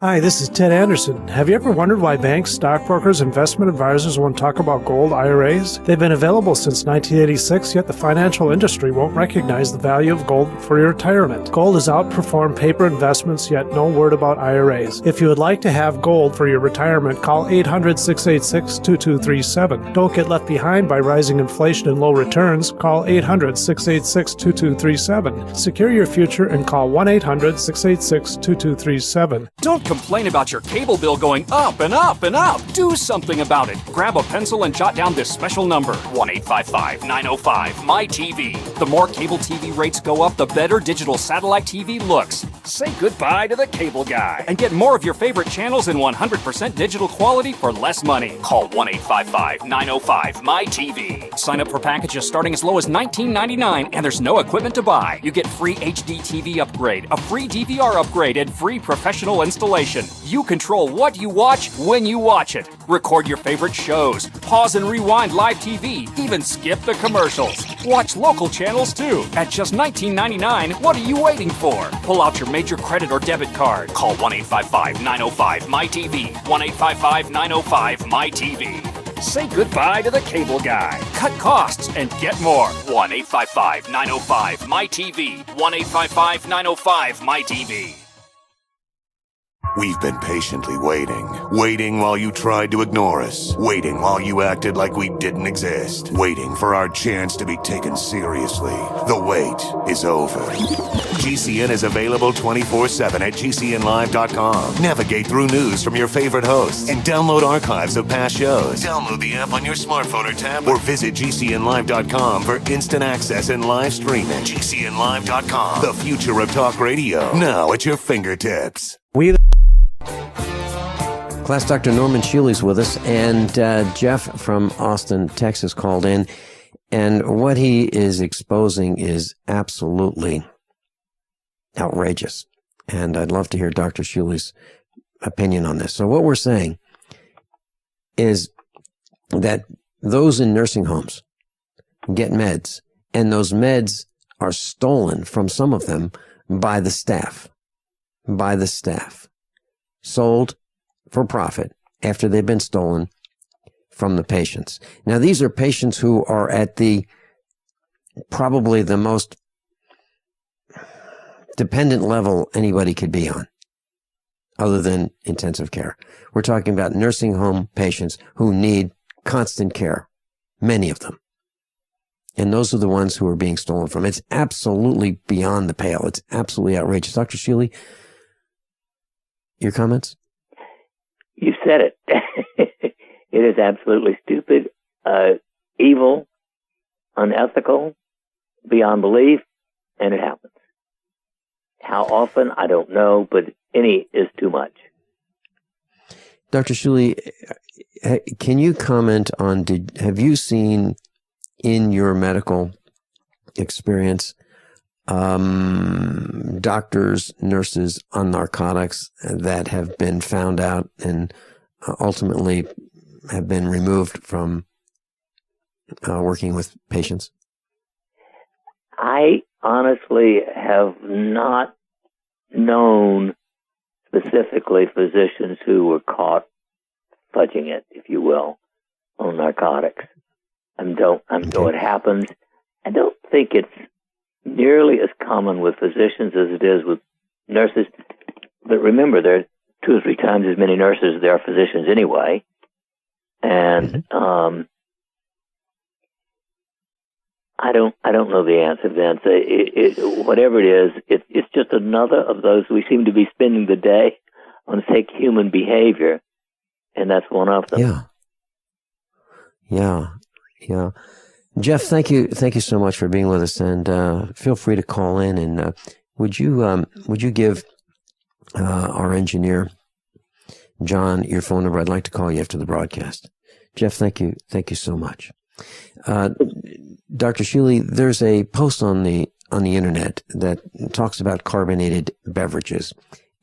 Hi, this is Ted Anderson. Have you ever wondered why banks, stockbrokers, investment advisors won't talk about gold IRAs? They've been available since 1986, yet the financial industry won't recognize the value of gold for your retirement. Gold has outperformed paper investments, yet no word about IRAs. If you would like to have gold for your retirement, call 800-686-2237. Don't get left behind by rising inflation and low returns. Call 800-686-2237. Secure your future and call 1-800-686-2237. Don't complain about your cable bill going up and up and up. Do something about it. Grab a pencil and jot down this special number, 1-855-905-MY-TV. The more cable TV rates go up, the better digital satellite TV looks. Say goodbye to the cable guy and get more of your favorite channels in 100% digital quality for less money. Call 1-855-905-MY-TV. Sign up for packages starting as low as $19.99, and there's no equipment to buy. You get free HD TV upgrade, a free DVR upgrade, and free professional installation. You control what you watch when you watch it. Record your favorite shows, pause and rewind live TV, even skip the commercials. Watch local channels too. At just $19.99, what are you waiting for? Pull out your major credit or debit card. Call 1-855-905-MY-TV. 1-855-905-MY-TV. Say goodbye to the cable guy. Cut costs and get more. 1-855-905-MY-TV. 1-855-905-MY-TV. We've been patiently waiting while you tried to ignore us, waiting while you acted like we didn't exist, waiting for our chance to be taken seriously. The wait is over. GCN is available 24/7 at GCNlive.com. Navigate through news from your favorite hosts and download archives of past shows. Download the app on your smartphone or tablet or visit GCNlive.com for instant access and live streaming. GCNlive.com, the future of talk radio, now at your fingertips. Class Dr. Norman Shealy's with us, and Jeff from Austin, Texas called in, and what he is exposing is absolutely outrageous. And I'd love to hear Dr. Shealy's opinion on this. So what we're saying is that those in nursing homes get meds, and those meds are stolen from some of them by the staff. Sold for profit after they've been stolen from the patients. Now, these are patients who are at probably the most dependent level anybody could be on, other than intensive care. We're talking about nursing home patients who need constant care, many of them. And those are the ones who are being stolen from. It's absolutely beyond the pale. It's absolutely outrageous. Dr. Shealy, your comments? You said it. It is absolutely stupid, evil, unethical, beyond belief, and it happens. How often, I don't know, but any is too much. Dr. Shealy, can you comment on, have you seen in your medical experience doctors, nurses on narcotics that have been found out and ultimately have been removed from working with patients? I honestly have not known specifically physicians who were caught fudging it, if you will, on narcotics. Though it happens, I don't think it's nearly as common with physicians as it is with nurses. But remember, there are 2 or 3 times as many nurses as there are physicians anyway. And I don't know the answer, Vince. Whatever it is, it's just another of those. We seem to be spending the day on, say, human behavior, and that's one of them. Yeah. Jeff, thank you so much for being with us, and feel free to call in. And would you give our engineer John your phone number? I'd like to call you after the broadcast. Jeff, thank you so much. Dr. Shealy, there's a post on the internet that talks about carbonated beverages,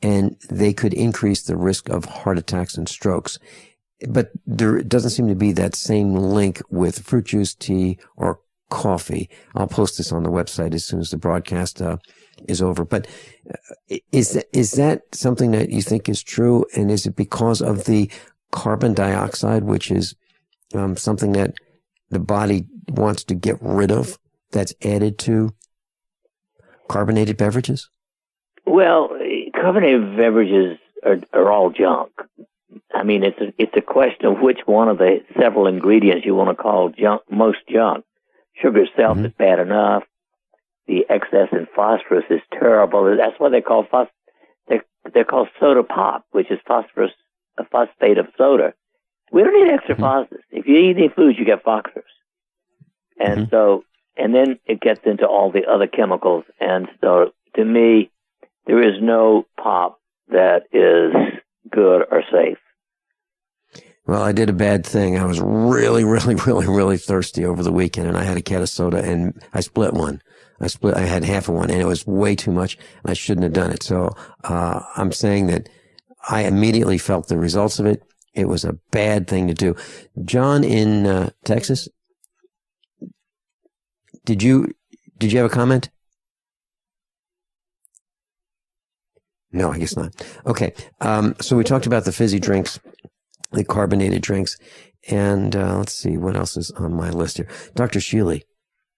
and they could increase the risk of heart attacks and strokes. But there doesn't seem to be that same link with fruit juice, tea, or coffee. I'll post this on the website as soon as the broadcast is over. But is that something that you think is true? And is it because of the carbon dioxide, which is something that the body wants to get rid of, that's added to carbonated beverages? Well, carbonated beverages are all junk. I mean, it's a question of which one of the several ingredients you want to call junk, most junk. Sugar itself is bad enough. The excess in phosphorus is terrible. That's why they're called soda pop, which is phosphorus, a phosphate of soda. We don't need extra phosphorus. If you eat any foods, you get phosphorus. And so, and then it gets into all the other chemicals. And so, to me, there is no pop that is good or safe. Well, I did a bad thing. I was really thirsty over the weekend, and I had a can of soda, and I split one. I had half of one, and it was way too much, and I shouldn't have done it. So I'm saying that I immediately felt the results of it. It was a bad thing to do. John in Texas, did you have a comment? No, I guess not. Okay. So we talked about the fizzy drinks, the carbonated drinks, and let's see what else is on my list here. Dr. Shealy,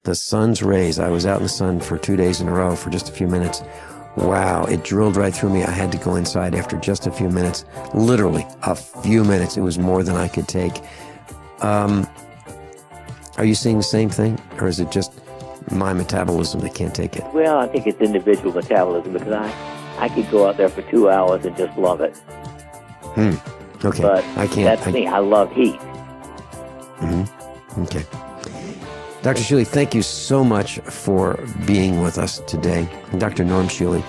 the sun's rays. I was out in the sun for 2 days in a row for just a few minutes. Wow, it drilled right through me. I had to go inside after just a few minutes. Literally a few minutes. It was more than I could take. Are you seeing the same thing, or is it just my metabolism that can't take it? Well, I think it's individual metabolism, because I could go out there for 2 hours and just love it. Okay. But I can't. That's me. I love heat. Okay. Dr. Shealy, thank you so much for being with us today. Dr. Norm Shealy.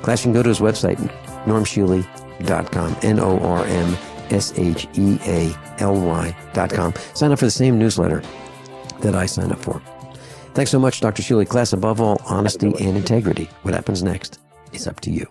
Class, you can go to his website, normshealy.com, NORMSHEALY.com. Sign up for the same newsletter that I signed up for. Thanks so much, Dr. Shealy. Class, above all, honesty and integrity. What happens next is up to you.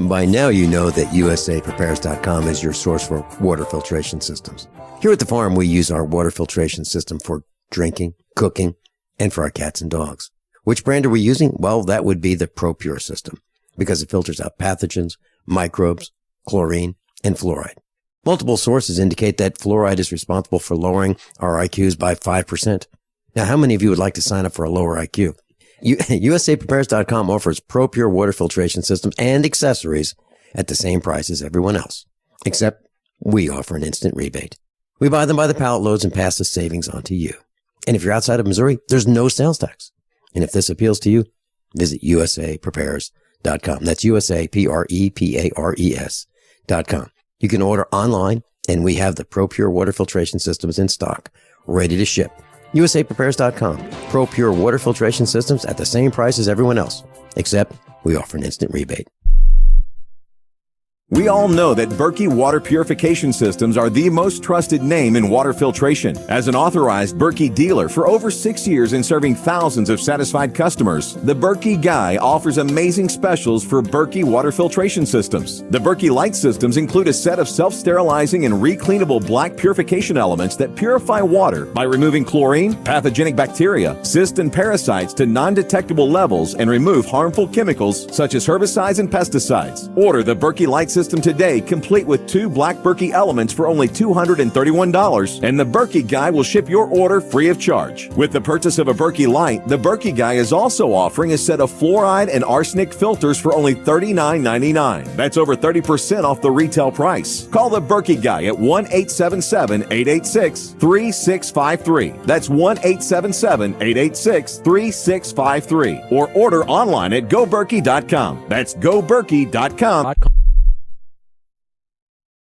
By now, you know that USAPrepares.com is your source for water filtration systems. Here at the farm, we use our water filtration system for drinking, cooking, and for our cats and dogs. Which brand are we using? Well, that would be the ProPure system, because it filters out pathogens, microbes, chlorine, and fluoride. Multiple sources indicate that fluoride is responsible for lowering our IQs by 5%. Now, how many of you would like to sign up for a lower IQ? USAPrepares.com offers ProPure water filtration systems and accessories at the same price as everyone else, except we offer an instant rebate. We buy them by the pallet loads and pass the savings on to you. And if you're outside of Missouri, there's no sales tax. And if this appeals to you, visit USAPrepares.com. That's USAPrepares.com. You can order online, and we have the ProPure water filtration systems in stock, ready to ship. USAPrepares.com. ProPure water filtration systems at the same price as everyone else, except we offer an instant rebate. We all know that Berkey Water Purification Systems are the most trusted name in water filtration. As an authorized Berkey dealer for over 6 years and serving thousands of satisfied customers, the Berkey Guy offers amazing specials for Berkey water filtration systems. The Berkey Light systems include a set of self-sterilizing and recleanable black purification elements that purify water by removing chlorine, pathogenic bacteria, cysts, and parasites to non-detectable levels and remove harmful chemicals such as herbicides and pesticides. Order the Berkey Light system today, complete with 2 black Berkey elements for only $231, and the Berkey Guy will ship your order free of charge. With the purchase of a Berkey Light, the Berkey Guy is also offering a set of fluoride and arsenic filters for only $39.99. That's over 30% off the retail price. Call the Berkey Guy at 1-877-886-3653. That's 1-877-886-3653. Or order online at goberkey.com. That's goberkey.com.